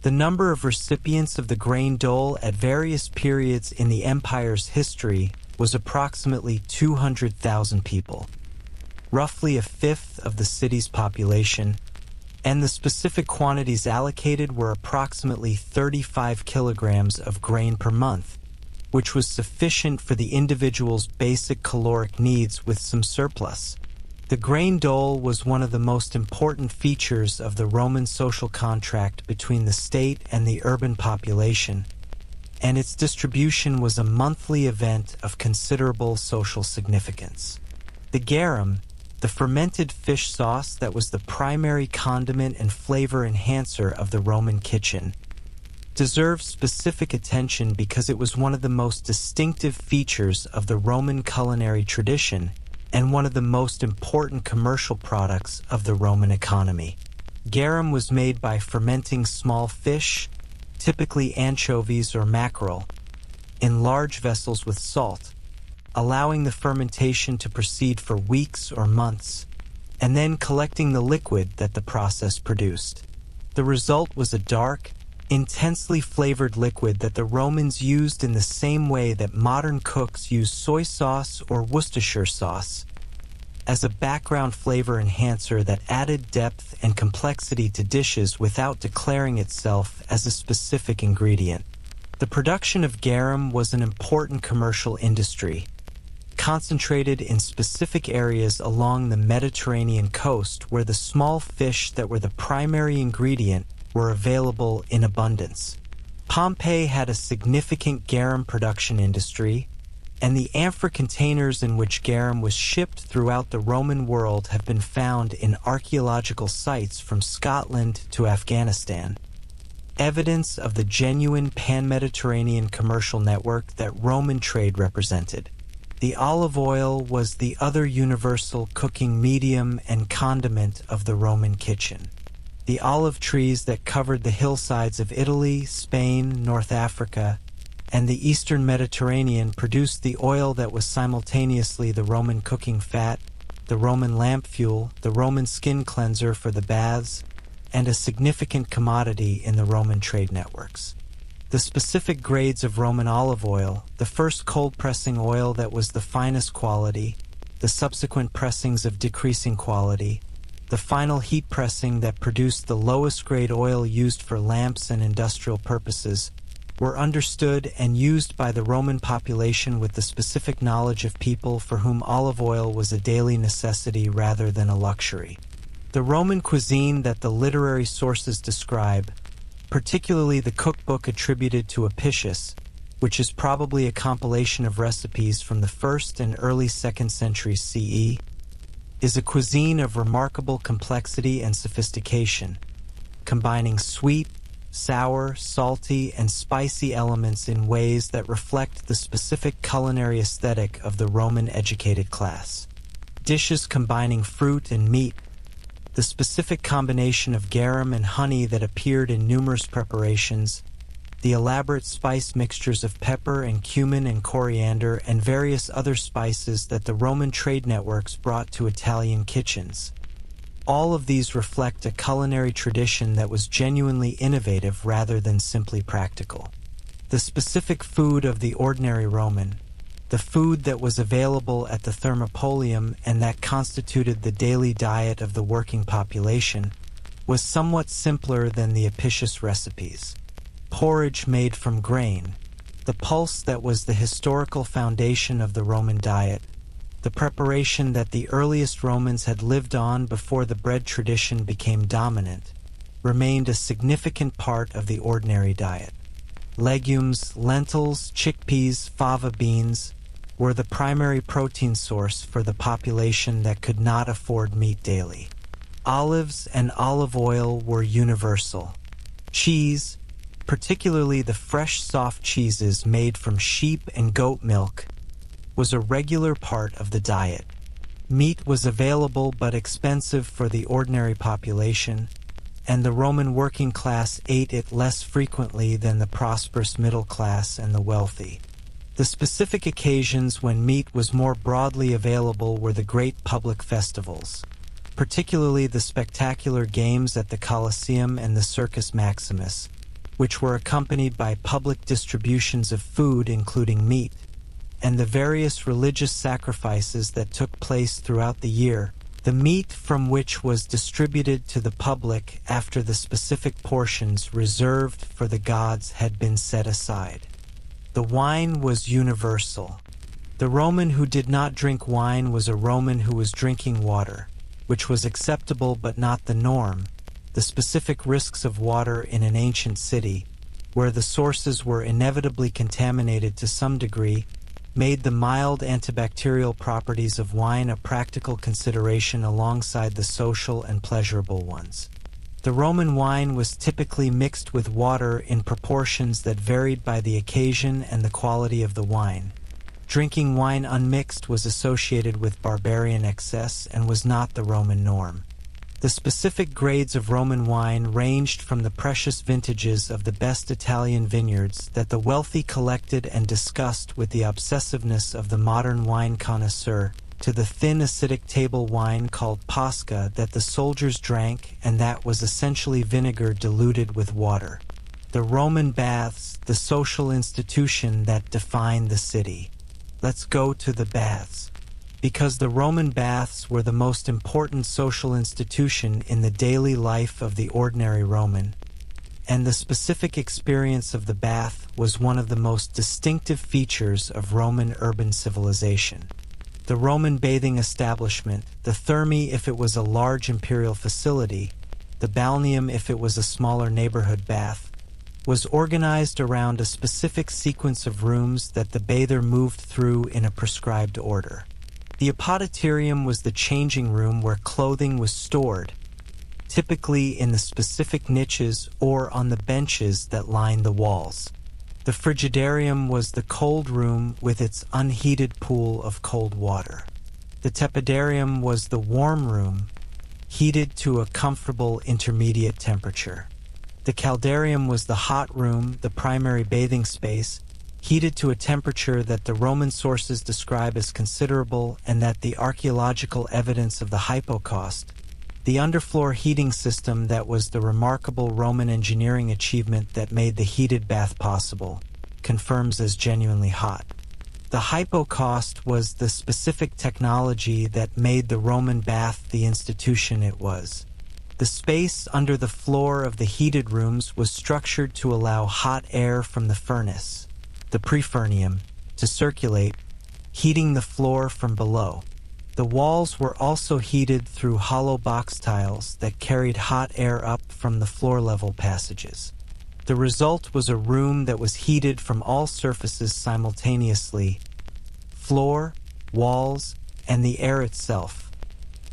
The number of recipients of the grain dole at various periods in the empire's history was approximately 200,000 people, roughly a fifth of the city's population, and the specific quantities allocated were approximately 35 kilograms of grain per month, which was sufficient for the individual's basic caloric needs with some surplus. The grain dole was one of the most important features of the Roman social contract between the state and the urban population, and its distribution was a monthly event of considerable social significance. The garum, the fermented fish sauce that was the primary condiment and flavor enhancer of the Roman kitchen, deserves specific attention because it was one of the most distinctive features of the Roman culinary tradition and one of the most important commercial products of the Roman economy. Garum was made by fermenting small fish, typically anchovies or mackerel, in large vessels with salt, allowing the fermentation to proceed for weeks or months, and then collecting the liquid that the process produced. The result was a dark, intensely flavored liquid that the Romans used in the same way that modern cooks use soy sauce or Worcestershire sauce, as a background flavor enhancer that added depth and complexity to dishes without declaring itself as a specific ingredient. The production of garum was an important commercial industry. concentrated in specific areas along the Mediterranean coast where the small fish that were the primary ingredient were available in abundance. Pompeii had a significant garum production industry, and the amphora containers in which garum was shipped throughout the Roman world have been found in archaeological sites from Scotland to Afghanistan. Evidence of the genuine pan-Mediterranean commercial network that Roman trade represented. The olive oil was the other universal cooking medium and condiment of the Roman kitchen. The olive trees that covered the hillsides of Italy, Spain, North Africa, and the Eastern Mediterranean produced the oil that was simultaneously the Roman cooking fat, the Roman lamp fuel, the Roman skin cleanser for the baths, and a significant commodity in the Roman trade networks. The specific grades of Roman olive oil, the first cold pressing oil that was the finest quality, the subsequent pressings of decreasing quality, the final heat pressing that produced the lowest grade oil used for lamps and industrial purposes, were understood and used by the Roman population with the specific knowledge of people for whom olive oil was a daily necessity rather than a luxury. The Roman cuisine that the literary sources describe, particularly the cookbook attributed to Apicius, which is probably a compilation of recipes from the 1st and early 2nd centuries CE, is a cuisine of remarkable complexity and sophistication, combining sweet, sour, salty, and spicy elements in ways that reflect the specific culinary aesthetic of the Roman educated class. Dishes combining fruit and meat, the specific combination of garum and honey that appeared in numerous preparations, the elaborate spice mixtures of pepper and cumin and coriander and various other spices that the Roman trade networks brought to Italian kitchens. All of these reflect a culinary tradition that was genuinely innovative rather than simply practical. The specific food of the ordinary Roman, the food that was available at the thermopolium and that constituted the daily diet of the working population, was somewhat simpler than the Apicius recipes. Porridge made from grain, the pulse that was the historical foundation of the Roman diet, the preparation that the earliest Romans had lived on before the bread tradition became dominant, remained a significant part of the ordinary diet. Legumes, lentils, chickpeas, fava beans were the primary protein source for the population that could not afford meat daily. Olives and olive oil were universal. Cheese, particularly the fresh soft cheeses made from sheep and goat milk, was a regular part of the diet. Meat was available but expensive for the ordinary population, and the Roman working class ate it less frequently than the prosperous middle class and the wealthy. The specific occasions when meat was more broadly available were the great public festivals, particularly the spectacular games at the Colosseum and the Circus Maximus, which were accompanied by public distributions of food including meat, and the various religious sacrifices that took place throughout the year, the meat from which was distributed to the public after the specific portions reserved for the gods had been set aside. The wine was universal. The Roman who did not drink wine was a Roman who was drinking water, which was acceptable but not the norm. The specific risks of water in an ancient city, where the sources were inevitably contaminated to some degree, made the mild antibacterial properties of wine a practical consideration alongside the social and pleasurable ones. The Roman wine was typically mixed with water in proportions that varied by the occasion and the quality of the wine. Drinking wine unmixed was associated with barbarian excess and was not the Roman norm. The specific grades of Roman wine ranged from the precious vintages of the best Italian vineyards that the wealthy collected and discussed with the obsessiveness of the modern wine connoisseur, to the thin acidic table wine called Posca that the soldiers drank and that was essentially vinegar diluted with water. The Roman baths, the social institution that defined the city. Let's go to the baths. Because the Roman baths were the most important social institution in the daily life of the ordinary Roman, and the specific experience of the bath was one of the most distinctive features of Roman urban civilization. the Roman bathing establishment, the thermi if it was a large imperial facility, the balneum if it was a smaller neighborhood bath, was organized around a specific sequence of rooms that the bather moved through in a prescribed order. The apodyterium was the changing room where clothing was stored, typically in the specific niches or on the benches that lined the walls. The frigidarium was the cold room with its unheated pool of cold water. The tepidarium was the warm room, heated to a comfortable intermediate temperature. The caldarium was the hot room, the primary bathing space, heated to a temperature that the Roman sources describe as considerable and that the archaeological evidence of the hypocaust, the underfloor heating system that was the remarkable Roman engineering achievement that made the heated bath possible, confirms as genuinely hot. The hypocaust was the specific technology that made the Roman bath the institution it was. The space under the floor of the heated rooms was structured to allow hot air from the furnace, the prefernium, to circulate, heating the floor from below. The walls were also heated through hollow box tiles that carried hot air up from the floor-level passages. The result was a room that was heated from all surfaces simultaneously, floor, walls, and the air itself,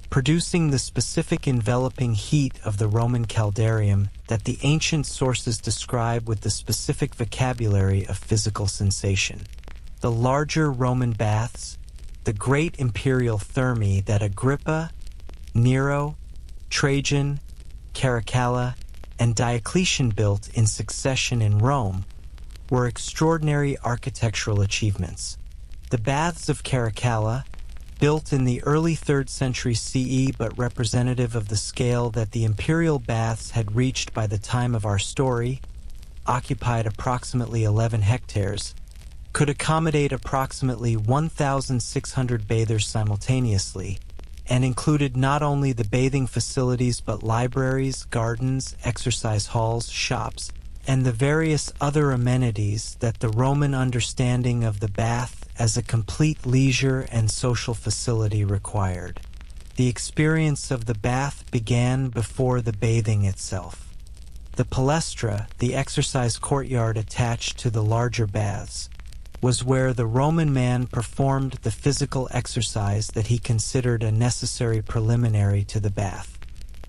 producing the specific enveloping heat of the Roman caldarium that the ancient sources describe with the specific vocabulary of physical sensation. The larger Roman baths, the great imperial thermi that Agrippa, Nero, Trajan, Caracalla, and Diocletian built in succession in Rome, were extraordinary architectural achievements. The baths of Caracalla, built in the early 3rd century CE but representative of the scale that the imperial baths had reached by the time of our story, occupied approximately 11 hectares, could accommodate approximately 1,600 bathers simultaneously, and included not only the bathing facilities but libraries, gardens, exercise halls, shops, and the various other amenities that the Roman understanding of the bath as a complete leisure and social facility required. The experience of the bath began before the bathing itself. The palestra, the exercise courtyard attached to the larger baths, was where the Roman man performed the physical exercise that he considered a necessary preliminary to the bath.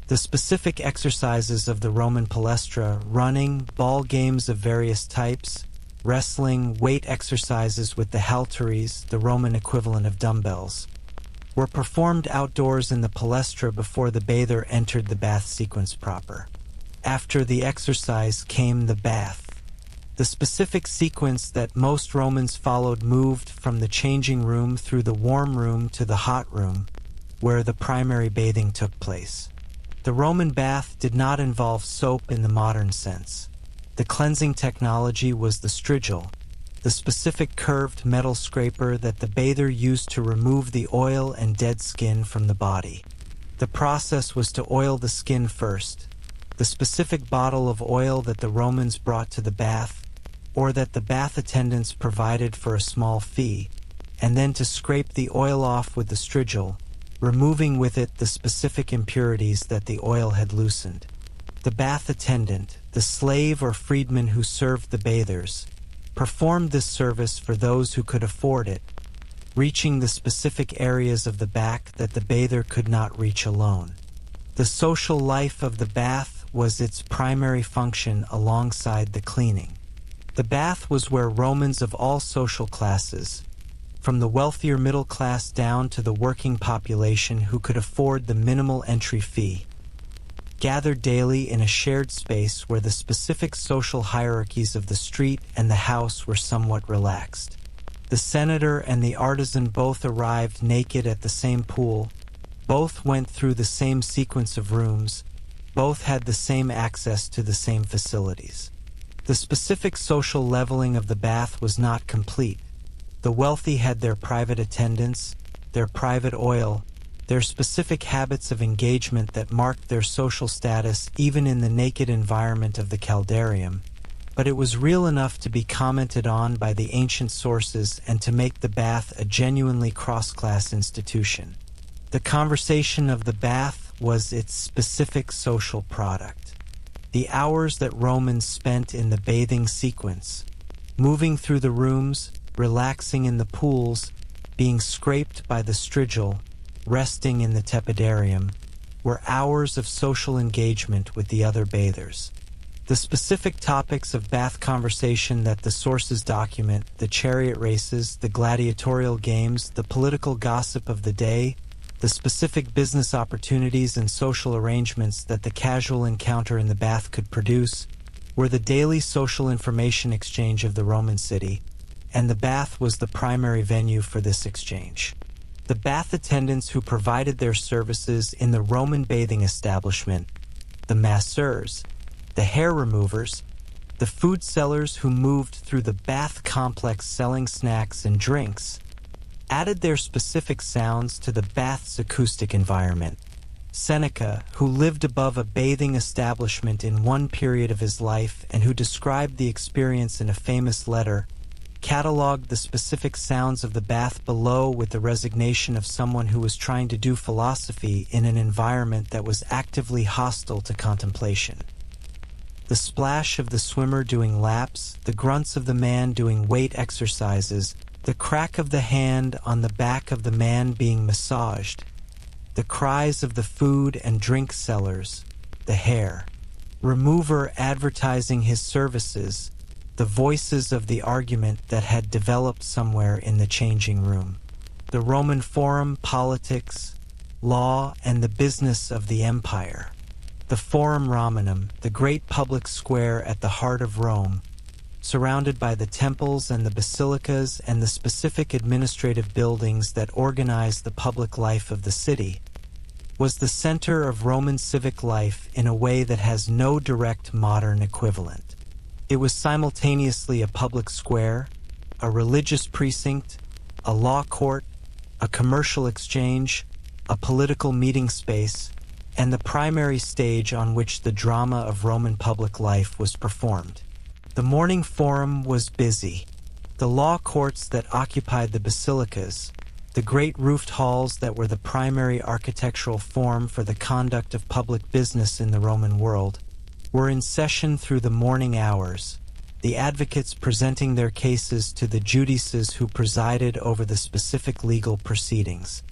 The specific exercises of the Roman palestra, running, ball games of various types, wrestling, weight exercises with the halteres, the Roman equivalent of dumbbells, were performed outdoors in the palestra before the bather entered the bath sequence proper. After the exercise came the bath. The specific sequence that most Romans followed moved from the changing room through the warm room to the hot room, where the primary bathing took place. The Roman bath did not involve soap in the modern sense. The cleansing technology was the strigil, the specific curved metal scraper that the bather used to remove the oil and dead skin from the body. The process was to oil the skin first. The specific bottle of oil that the Romans brought to the bath, or that the bath attendants provided for a small fee, and then to scrape the oil off with the strigil, removing with it the specific impurities that the oil had loosened. The bath attendant, the slave or freedman who served the bathers, performed this service for those who could afford it, reaching the specific areas of the back that the bather could not reach alone. The social life of the bath was its primary function alongside the cleaning. The bath was where Romans of all social classes, from the wealthier middle class down to the working population who could afford the minimal entry fee, gathered daily in a shared space where the specific social hierarchies of the street and the house were somewhat relaxed. The senator and the artisan both arrived naked at the same pool, both went through the same sequence of rooms, both had the same access to the same facilities. The specific social leveling of the bath was not complete. The wealthy had their private attendants, their private oil, their specific habits of engagement that marked their social status even in the naked environment of the caldarium, but it was real enough to be commented on by the ancient sources and to make the bath a genuinely cross-class institution. The conversation of the bath was its specific social product. The hours that Romans spent in the bathing sequence, moving through the rooms, relaxing in the pools, being scraped by the strigil, resting in the tepidarium, were hours of social engagement with the other bathers. The specific topics of bath conversation that the sources document, the chariot races, the gladiatorial games, the political gossip of the day, the specific business opportunities and social arrangements that the casual encounter in the bath could produce, were the daily social information exchange of the Roman city, and the bath was the primary venue for this exchange. The bath attendants who provided their services in the Roman bathing establishment, the masseurs, the hair removers, the food sellers who moved through the bath complex selling snacks and drinks, added their specific sounds to the bath's acoustic environment. Seneca, who lived above a bathing establishment in one period of his life and who described the experience in a famous letter, cataloged the specific sounds of the bath below with the resignation of someone who was trying to do philosophy in an environment that was actively hostile to contemplation. The splash of the swimmer doing laps, the grunts of the man doing weight exercises, the crack of the hand on the back of the man being massaged, the cries of the food and drink sellers, the hair remover advertising his services, the voices of the argument that had developed somewhere in the changing room, the Roman forum, politics, law, and the business of the empire, the Forum Romanum, the great public square at the heart of Rome, surrounded by the temples and the basilicas and the specific administrative buildings that organized the public life of the city, was the center of Roman civic life in a way that has no direct modern equivalent. It was simultaneously a public square, a religious precinct, a law court, a commercial exchange, a political meeting space, and the primary stage on which the drama of Roman public life was performed. The morning forum was busy. The law courts that occupied the basilicas, the great roofed halls that were the primary architectural form for the conduct of public business in the Roman world, were in session through the morning hours, the advocates presenting their cases to the judices who presided over the specific legal proceedings.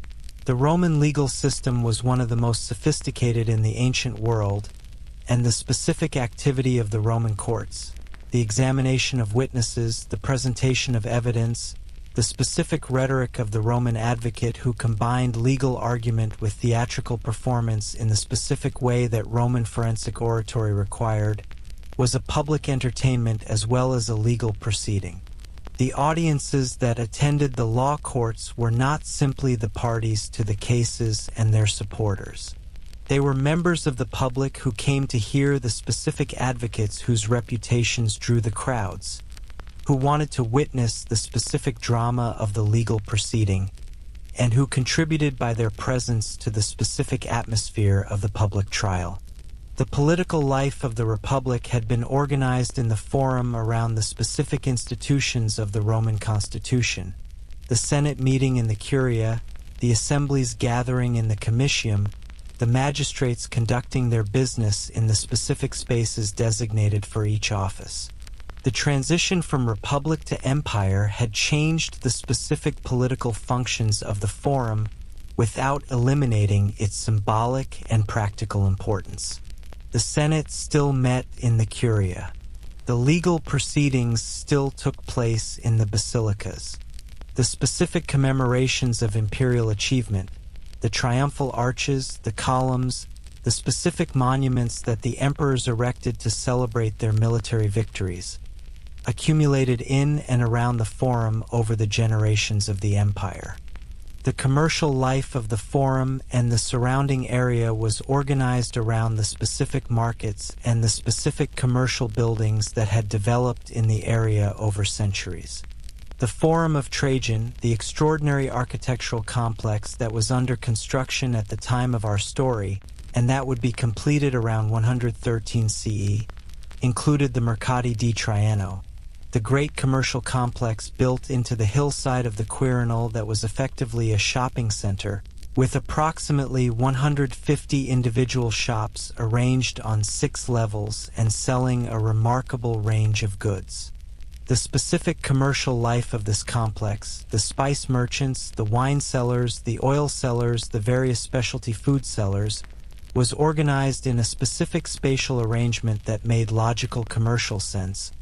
The Roman legal system was one of the most sophisticated in the ancient world, and the specific activity of the Roman courts, the examination of witnesses, the presentation of evidence, the specific rhetoric of the Roman advocate who combined legal argument with theatrical performance in the specific way that Roman forensic oratory required, was a public entertainment as well as a legal proceeding. The audiences that attended the law courts were not simply the parties to the cases and their supporters. They were members of the public who came to hear the specific advocates whose reputations drew the crowds, who wanted to witness the specific drama of the legal proceeding, and who contributed by their presence to the specific atmosphere of the public trial. The political life of the Republic had been organized in the Forum around the specific institutions of the Roman Constitution, the Senate meeting in the Curia, the assemblies gathering in the Comitium, the magistrates conducting their business in the specific spaces designated for each office. The transition from republic to empire had changed the specific political functions of the Forum without eliminating its symbolic and practical importance. The Senate still met in the Curia. The legal proceedings still took place in the basilicas. The specific commemorations of imperial achievement, the triumphal arches, the columns, the specific monuments that the emperors erected to celebrate their military victories, accumulated in and around the Forum over the generations of the empire. The commercial life of the Forum and the surrounding area was organized around the specific markets and the specific commercial buildings that had developed in the area over centuries. The Forum of Trajan, the extraordinary architectural complex that was under construction at the time of our story, and that would be completed around 113 CE, included the Mercati di Traiano, the great commercial complex built into the hillside of the Quirinal that was effectively a shopping center, with approximately 150 individual shops arranged on 6 levels and selling a remarkable range of goods. The specific commercial life of this complex, the spice merchants, the wine sellers, the oil sellers, the various specialty food sellers, was organized in a specific spatial arrangement that made logical commercial sense,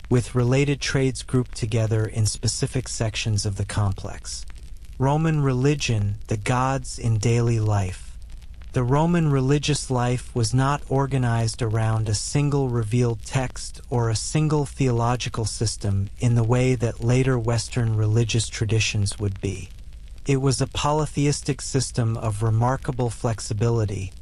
with related trades grouped together in specific sections of the complex. Roman religion, the gods in daily life. The Roman religious life was not organized around a single revealed text or a single theological system in the way that later Western religious traditions would be. It was a polytheistic system of remarkable flexibility,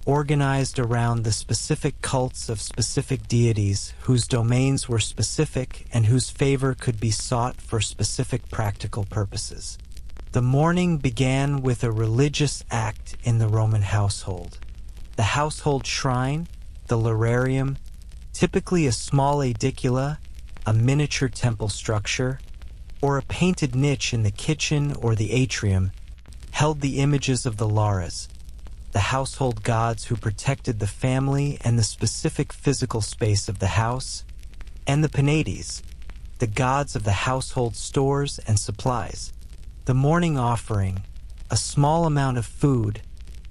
organized around the specific cults of specific deities whose domains were specific and whose favor could be sought for specific practical purposes. The morning began with a religious act in the Roman household. The household shrine, the lararium, typically a small aedicula, a miniature temple structure, or a painted niche in the kitchen or the atrium, held the images of the lares, the household gods who protected the family and the specific physical space of the house, and the Penates, the gods of the household stores and supplies. The morning offering, a small amount of food,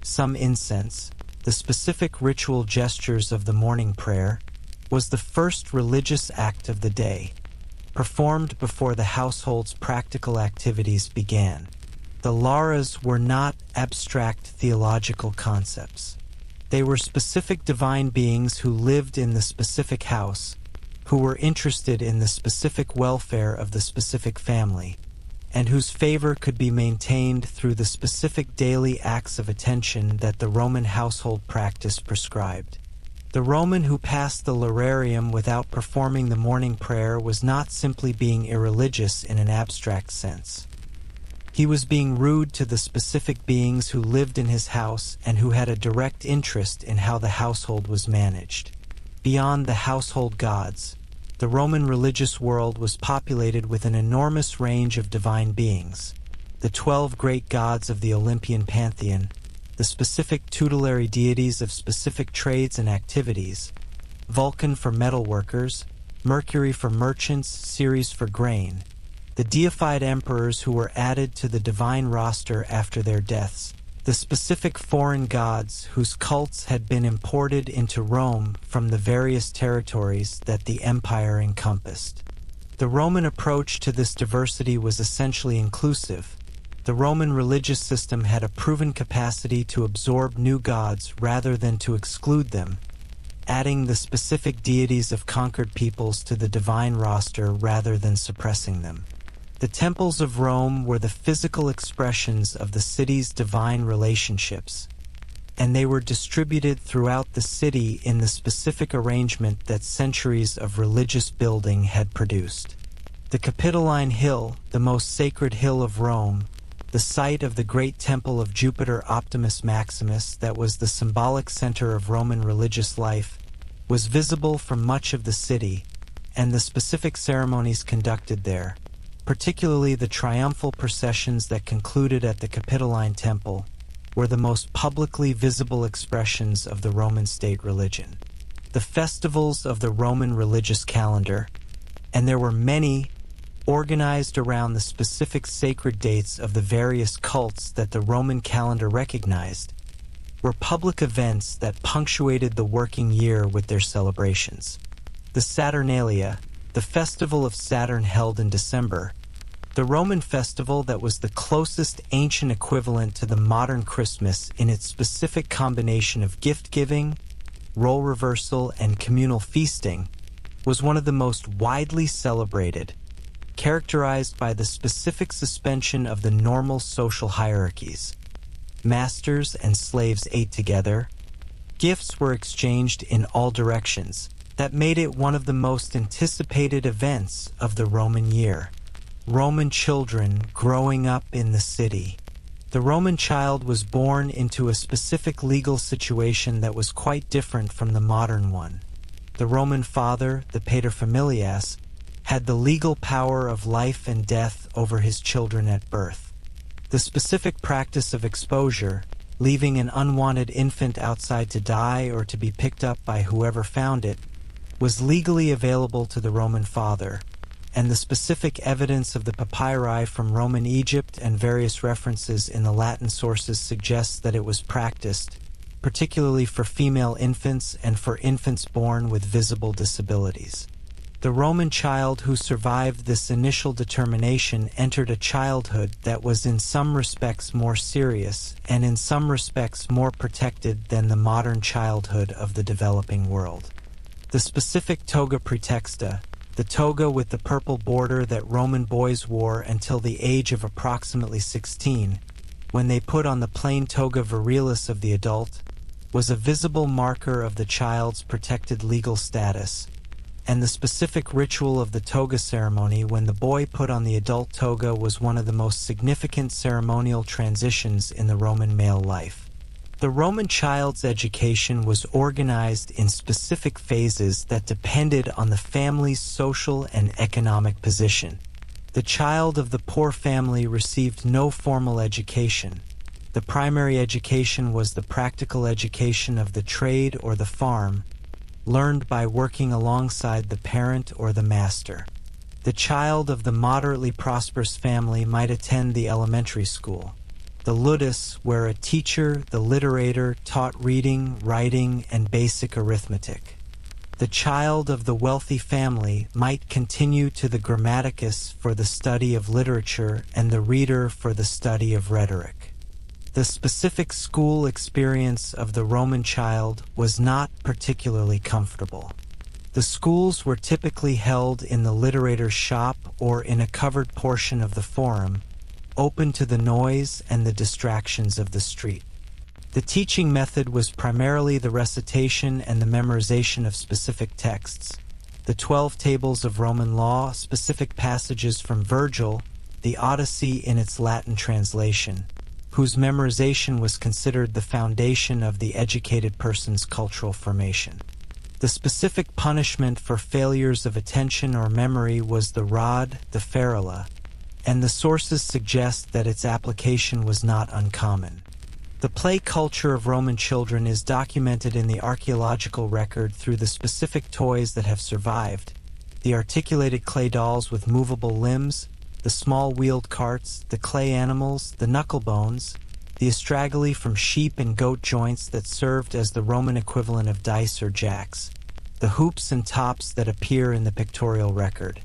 some incense, the specific ritual gestures of the morning prayer, was the first religious act of the day, performed before the household's practical activities began. The lares were not abstract theological concepts. They were specific divine beings who lived in the specific house, who were interested in the specific welfare of the specific family, and whose favor could be maintained through the specific daily acts of attention that the Roman household practice prescribed. The Roman who passed the lararium without performing the morning prayer was not simply being irreligious in an abstract sense. He was being rude to the specific beings who lived in his house and who had a direct interest in how the household was managed. Beyond the household gods, the Roman religious world was populated with an enormous range of divine beings, the 12 great gods of the Olympian pantheon, the specific tutelary deities of specific trades and activities, Vulcan for metalworkers, Mercury for merchants, Ceres for grain, the deified emperors who were added to the divine roster after their deaths, the specific foreign gods whose cults had been imported into Rome from the various territories that the empire encompassed. The Roman approach to this diversity was essentially inclusive. The Roman religious system had a proven capacity to absorb new gods rather than to exclude them, adding the specific deities of conquered peoples to the divine roster rather than suppressing them. The temples of Rome were the physical expressions of the city's divine relationships, and they were distributed throughout the city in the specific arrangement that centuries of religious building had produced. The Capitoline Hill, the most sacred hill of Rome, the site of the great temple of Jupiter Optimus Maximus that was the symbolic center of Roman religious life, was visible from much of the city, and the specific ceremonies conducted there, particularly the triumphal processions that concluded at the Capitoline Temple, were the most publicly visible expressions of the Roman state religion. The festivals of the Roman religious calendar, and there were many, organized around the specific sacred dates of the various cults that the Roman calendar recognized, were public events that punctuated the working year with their celebrations. The Saturnalia, the festival of Saturn held in December, the Roman festival that was the closest ancient equivalent to the modern Christmas in its specific combination of gift-giving, role reversal, and communal feasting, was one of the most widely celebrated, characterized by the specific suspension of the normal social hierarchies. Masters and slaves ate together. Gifts were exchanged in all directions. That made it one of the most anticipated events of the Roman year. Roman children growing up in the city. The Roman child was born into a specific legal situation that was quite different from the modern one. The Roman father, the paterfamilias, had the legal power of life and death over his children at birth. The specific practice of exposure, leaving an unwanted infant outside to die or to be picked up by whoever found it, was legally available to the Roman father, and the specific evidence of the papyri from Roman Egypt and various references in the Latin sources suggests that it was practiced, particularly for female infants and for infants born with visible disabilities. The Roman child who survived this initial determination entered a childhood that was in some respects more serious and in some respects more protected than the modern childhood of the developing world. The specific toga praetexta, the toga with the purple border that Roman boys wore until the age of approximately 16, when they put on the plain toga virilis of the adult, was a visible marker of the child's protected legal status, and the specific ritual of the toga ceremony when the boy put on the adult toga was one of the most significant ceremonial transitions in the Roman male life. The Roman child's education was organized in specific phases that depended on the family's social and economic position. The child of the poor family received no formal education. The primary education was the practical education of the trade or the farm, learned by working alongside the parent or the master. The child of the moderately prosperous family might attend the elementary school, the ludus, where a teacher, the literator, taught reading, writing, and basic arithmetic. The child of the wealthy family might continue to the grammaticus for the study of literature and the reader for the study of rhetoric. The specific school experience of the Roman child was not particularly comfortable. The schools were typically held in the literator's shop or in a covered portion of the forum, open to the noise and the distractions of the street. The teaching method was primarily the recitation and the memorization of specific texts, the 12 tables of Roman law, specific passages from Virgil, the Odyssey in its Latin translation, whose memorization was considered the foundation of the educated person's cultural formation. The specific punishment for failures of attention or memory was the rod, the ferula, and the sources suggest that its application was not uncommon. The play culture of Roman children is documented in the archaeological record through the specific toys that have survived, the articulated clay dolls with movable limbs, the small wheeled carts, the clay animals, the knuckle bones, the astragali from sheep and goat joints that served as the Roman equivalent of dice or jacks, the hoops and tops that appear in the pictorial record.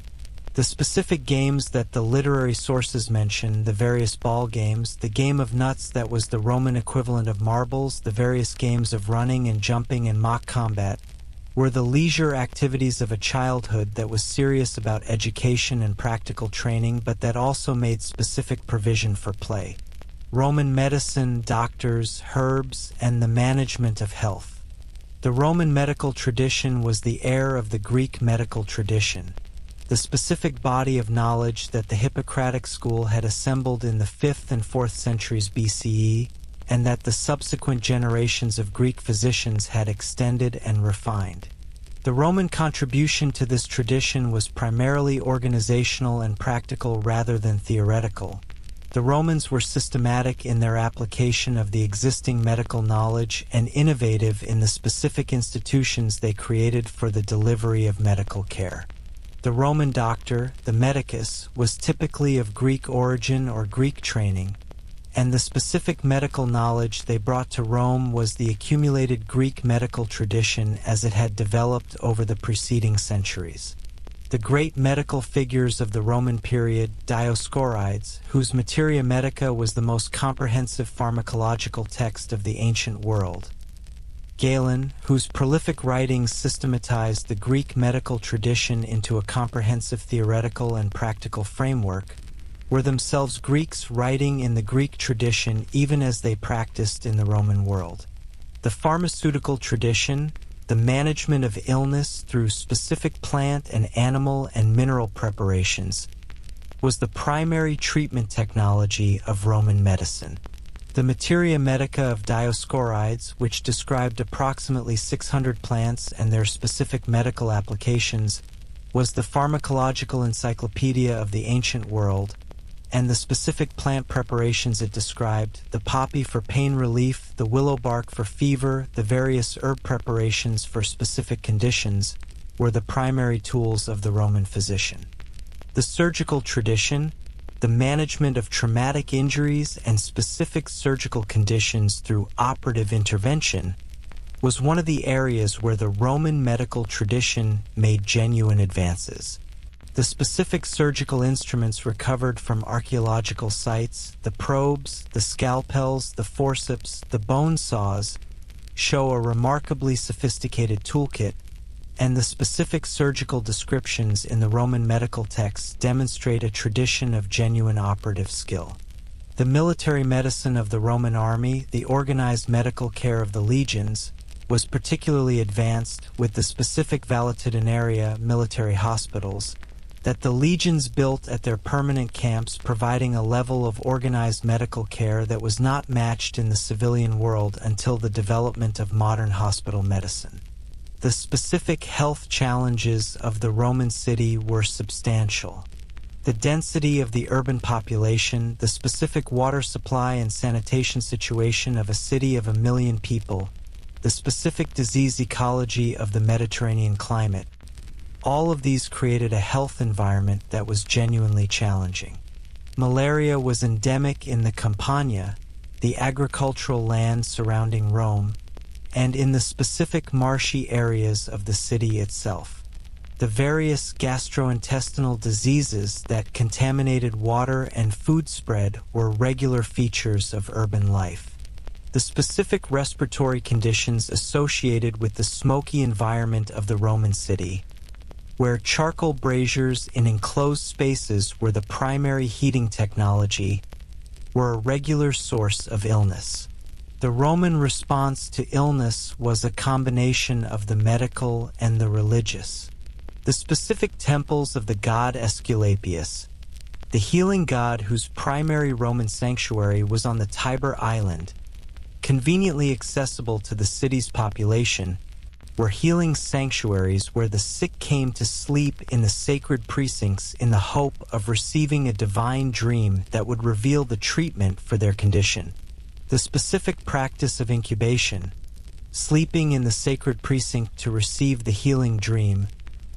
The specific games that the literary sources mention, the various ball games, the game of nuts that was the Roman equivalent of marbles, the various games of running and jumping and mock combat, were the leisure activities of a childhood that was serious about education and practical training, but that also made specific provision for play. Roman medicine, doctors, herbs, and the management of health. The Roman medical tradition was the heir of the Greek medical tradition, the specific body of knowledge that the Hippocratic school had assembled in the 5th and 4th centuries BCE, and that the subsequent generations of Greek physicians had extended and refined. The Roman contribution to this tradition was primarily organizational and practical rather than theoretical. The Romans were systematic in their application of the existing medical knowledge and innovative in the specific institutions they created for the delivery of medical care. The Roman doctor, the medicus, was typically of Greek origin or Greek training, and the specific medical knowledge they brought to Rome was the accumulated Greek medical tradition as it had developed over the preceding centuries. The great medical figures of the Roman period, Dioscorides, whose Materia Medica was the most comprehensive pharmacological text of the ancient world, Galen, whose prolific writings systematized the Greek medical tradition into a comprehensive theoretical and practical framework, were themselves Greeks writing in the Greek tradition even as they practiced in the Roman world. The pharmaceutical tradition, the management of illness through specific plant and animal and mineral preparations, was the primary treatment technology of Roman medicine. The materia medica of Dioscorides, which described approximately 600 plants and their specific medical applications, was the pharmacological encyclopedia of the ancient world, and the specific plant preparations it described, the poppy for pain relief, the willow bark for fever, the various herb preparations for specific conditions, were the primary tools of the Roman physician. The surgical tradition, the management of traumatic injuries and specific surgical conditions through operative intervention, was one of the areas where the Roman medical tradition made genuine advances. The specific surgical instruments recovered from archaeological sites, the probes, the scalpels, the forceps, the bone saws, show a remarkably sophisticated toolkit, and the specific surgical descriptions in the Roman medical texts demonstrate a tradition of genuine operative skill. The military medicine of the Roman army, the organized medical care of the legions, was particularly advanced with the specific valetudinaria military hospitals that the legions built at their permanent camps, providing a level of organized medical care that was not matched in the civilian world until the development of modern hospital medicine. The specific health challenges of the Roman city were substantial. The density of the urban population, the specific water supply and sanitation situation of a city of 1 million people, the specific disease ecology of the Mediterranean climate, all of these created a health environment that was genuinely challenging. Malaria was endemic in the Campania, the agricultural land surrounding Rome, and in the specific marshy areas of the city itself. The various gastrointestinal diseases that contaminated water and food spread were regular features of urban life. The specific respiratory conditions associated with the smoky environment of the Roman city, where charcoal braziers in enclosed spaces were the primary heating technology, were a regular source of illness. The Roman response to illness was a combination of the medical and the religious. The specific temples of the god Aesculapius, the healing god whose primary Roman sanctuary was on the Tiber Island, conveniently accessible to the city's population, were healing sanctuaries where the sick came to sleep in the sacred precincts in the hope of receiving a divine dream that would reveal the treatment for their condition. The specific practice of incubation, sleeping in the sacred precinct to receive the healing dream,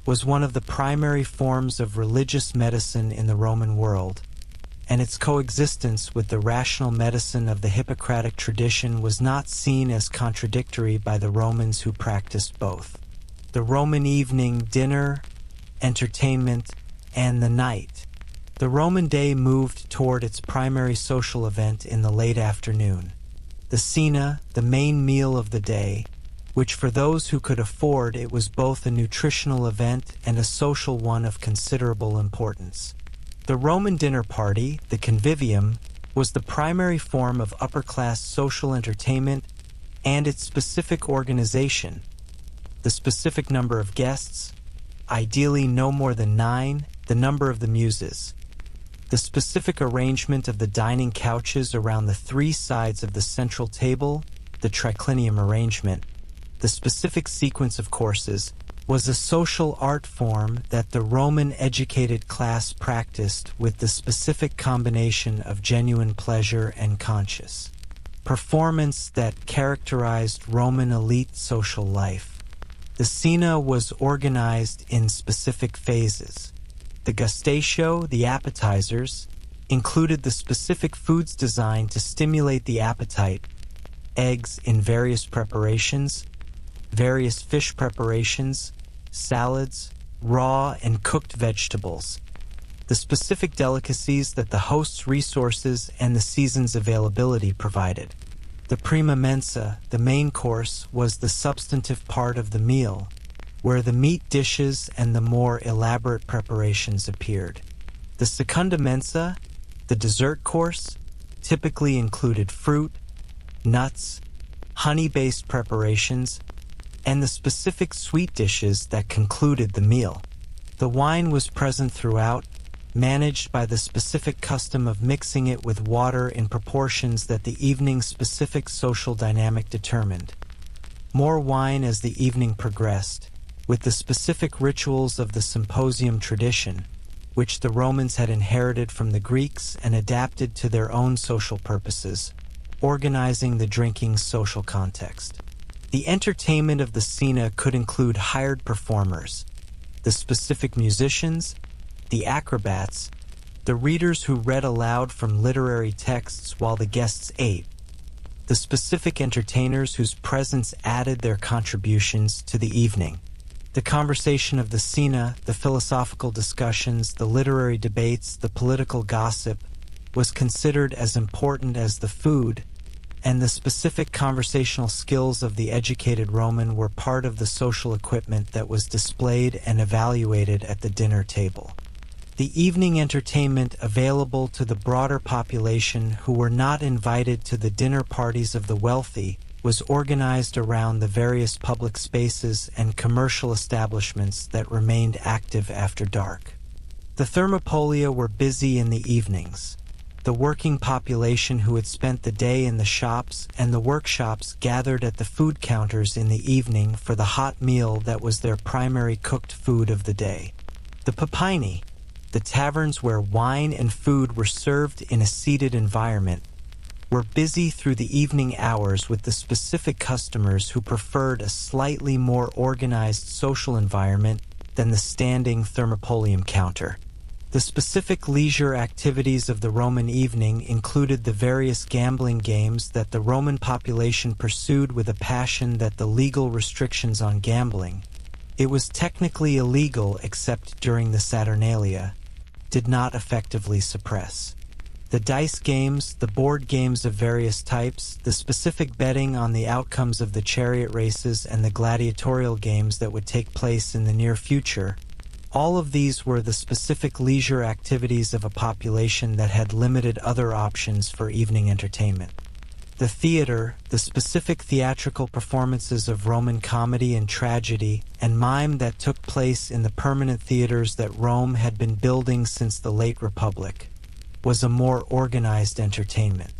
was one of the primary forms of religious medicine in the Roman world, and its coexistence with the rational medicine of the Hippocratic tradition was not seen as contradictory by the Romans who practiced both. The Roman evening, dinner, entertainment, and the night. The Roman day moved toward its primary social event in the late afternoon. The cena, the main meal of the day, which for those who could afford it was both a nutritional event and a social one of considerable importance. The Roman dinner party, the convivium, was the primary form of upper-class social entertainment and its specific organization. The specific number of guests, ideally no more than 9, the number of the muses. The specific arrangement of the dining couches around the 3 sides of the central table, the triclinium arrangement. The specific sequence of courses was a social art form that the Roman educated class practiced with the specific combination of genuine pleasure and conscious performance that characterized Roman elite social life. The cena was organized in specific phases. The gustatio, the appetizers, included the specific foods designed to stimulate the appetite, eggs in various preparations, various fish preparations, salads, raw and cooked vegetables, the specific delicacies that the host's resources and the season's availability provided. The prima mensa, the main course, was the substantive part of the meal, where the meat dishes and the more elaborate preparations appeared. The secunda mensa, the dessert course, typically included fruit, nuts, honey-based preparations, and the specific sweet dishes that concluded the meal. The wine was present throughout, managed by the specific custom of mixing it with water in proportions that the evening's specific social dynamic determined. More wine as the evening progressed, with the specific rituals of the symposium tradition, which the Romans had inherited from the Greeks and adapted to their own social purposes, organizing the drinking's social context. The entertainment of the scena could include hired performers, the specific musicians, the acrobats, the readers who read aloud from literary texts while the guests ate, the specific entertainers whose presence added their contributions to the evening. The conversation of the scena, the philosophical discussions, the literary debates, the political gossip, was considered as important as the food, and the specific conversational skills of the educated Roman were part of the social equipment that was displayed and evaluated at the dinner table. The evening entertainment available to the broader population who were not invited to the dinner parties of the wealthy was organized around the various public spaces and commercial establishments that remained active after dark. The thermopolia were busy in the evenings. The working population who had spent the day in the shops and the workshops gathered at the food counters in the evening for the hot meal that was their primary cooked food of the day. The papyni, the taverns where wine and food were served in a seated environment, were busy through the evening hours with the specific customers who preferred a slightly more organized social environment than the standing thermopolium counter. The specific leisure activities of the Roman evening included the various gambling games that the Roman population pursued with a passion that the legal restrictions on gambling, it was technically illegal except during the Saturnalia, did not effectively suppress. The dice games, the board games of various types, the specific betting on the outcomes of the chariot races and the gladiatorial games that would take place in the near future, all of these were the specific leisure activities of a population that had limited other options for evening entertainment. The theater, the specific theatrical performances of Roman comedy and tragedy and mime that took place in the permanent theaters that Rome had been building since the late Republic, was a more organized entertainment.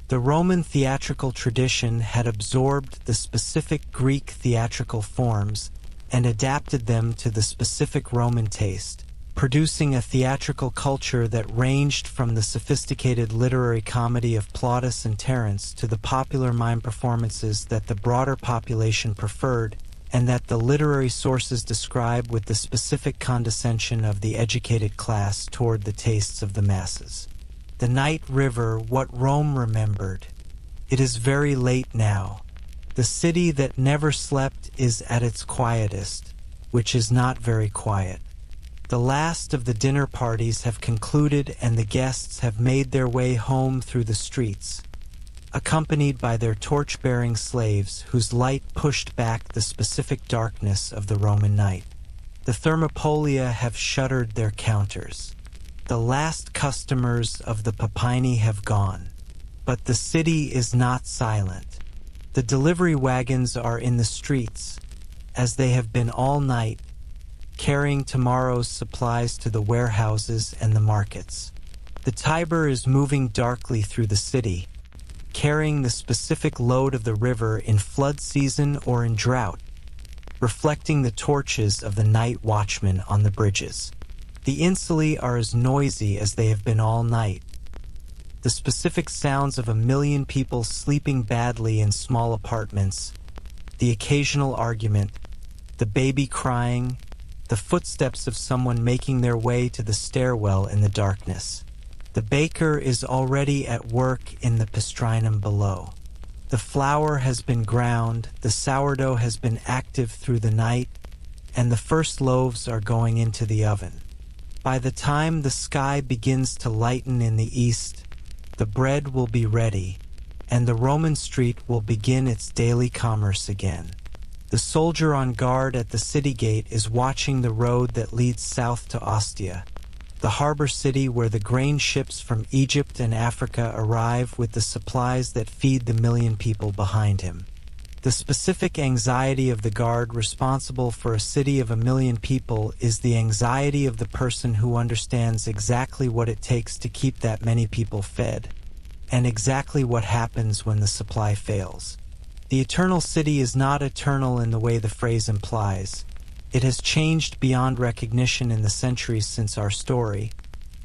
The Roman theatrical tradition had absorbed the specific Greek theatrical forms and adapted them to the specific Roman taste, producing a theatrical culture that ranged from the sophisticated literary comedy of Plautus and Terence to the popular mime performances that the broader population preferred and that the literary sources describe with the specific condescension of the educated class toward the tastes of the masses. The night river, what Rome remembered. It is very late now. The city that never slept is at its quietest, which is not very quiet. The last of the dinner parties have concluded and the guests have made their way home through the streets, accompanied by their torch-bearing slaves whose light pushed back the specific darkness of the Roman night. The thermopolia have shuttered their counters. The last customers of the papyni have gone, but the city is not silent. The delivery wagons are in the streets, as they have been all night, carrying tomorrow's supplies to the warehouses and the markets. The Tiber is moving darkly through the city, carrying the specific load of the river in flood season or in drought, reflecting the torches of the night watchmen on the bridges. The insulae are as noisy as they have been all night. The specific sounds of 1,000,000 people sleeping badly in small apartments, the occasional argument, the baby crying, the footsteps of someone making their way to the stairwell in the darkness. The baker is already at work in the pastrinum below. The flour has been ground, the sourdough has been active through the night, and the first loaves are going into the oven. By the time the sky begins to lighten in the east, the bread will be ready, and the Roman street will begin its daily commerce again. The soldier on guard at the city gate is watching the road that leads south to Ostia, the harbor city where the grain ships from Egypt and Africa arrive with the supplies that feed the 1,000,000 people behind him. The specific anxiety of the guard responsible for a city of 1 million people is the anxiety of the person who understands exactly what it takes to keep that many people fed, and exactly what happens when the supply fails. The eternal city is not eternal in the way the phrase implies. It has changed beyond recognition in the centuries since our story,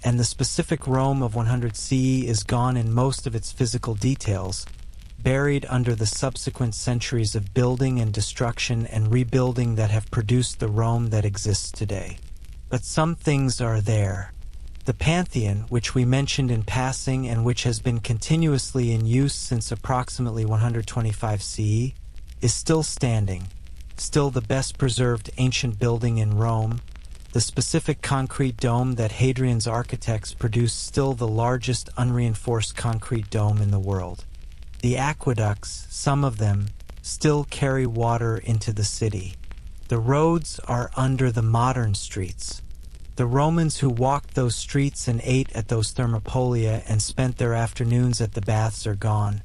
and the specific Rome of 100 CE is gone in most of its physical details, buried under the subsequent centuries of building and destruction and rebuilding that have produced the Rome that exists today. But some things are there. The Pantheon, which we mentioned in passing and which has been continuously in use since approximately 125 CE, is still standing, still the best preserved ancient building in Rome. The specific concrete dome that Hadrian's architects produced, still the largest unreinforced concrete dome in the world. The aqueducts, some of them, still carry water into the city. The roads are under the modern streets. The Romans who walked those streets and ate at those thermopolia and spent their afternoons at the baths are gone.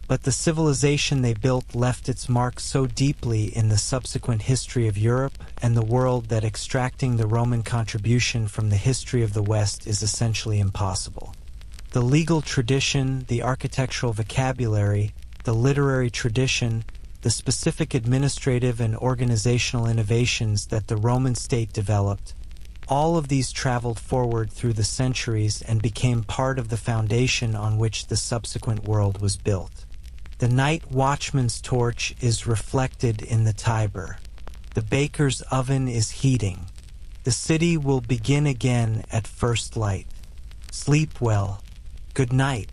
But the civilization they built left its mark so deeply in the subsequent history of Europe and the world that extracting the Roman contribution from the history of the West is essentially impossible. The legal tradition, the architectural vocabulary, the literary tradition, the specific administrative and organizational innovations that the Roman state developed, all of these traveled forward through the centuries and became part of the foundation on which the subsequent world was built. The night watchman's torch is reflected in the Tiber. The baker's oven is heating. The city will begin again at first light. Sleep well. Good night.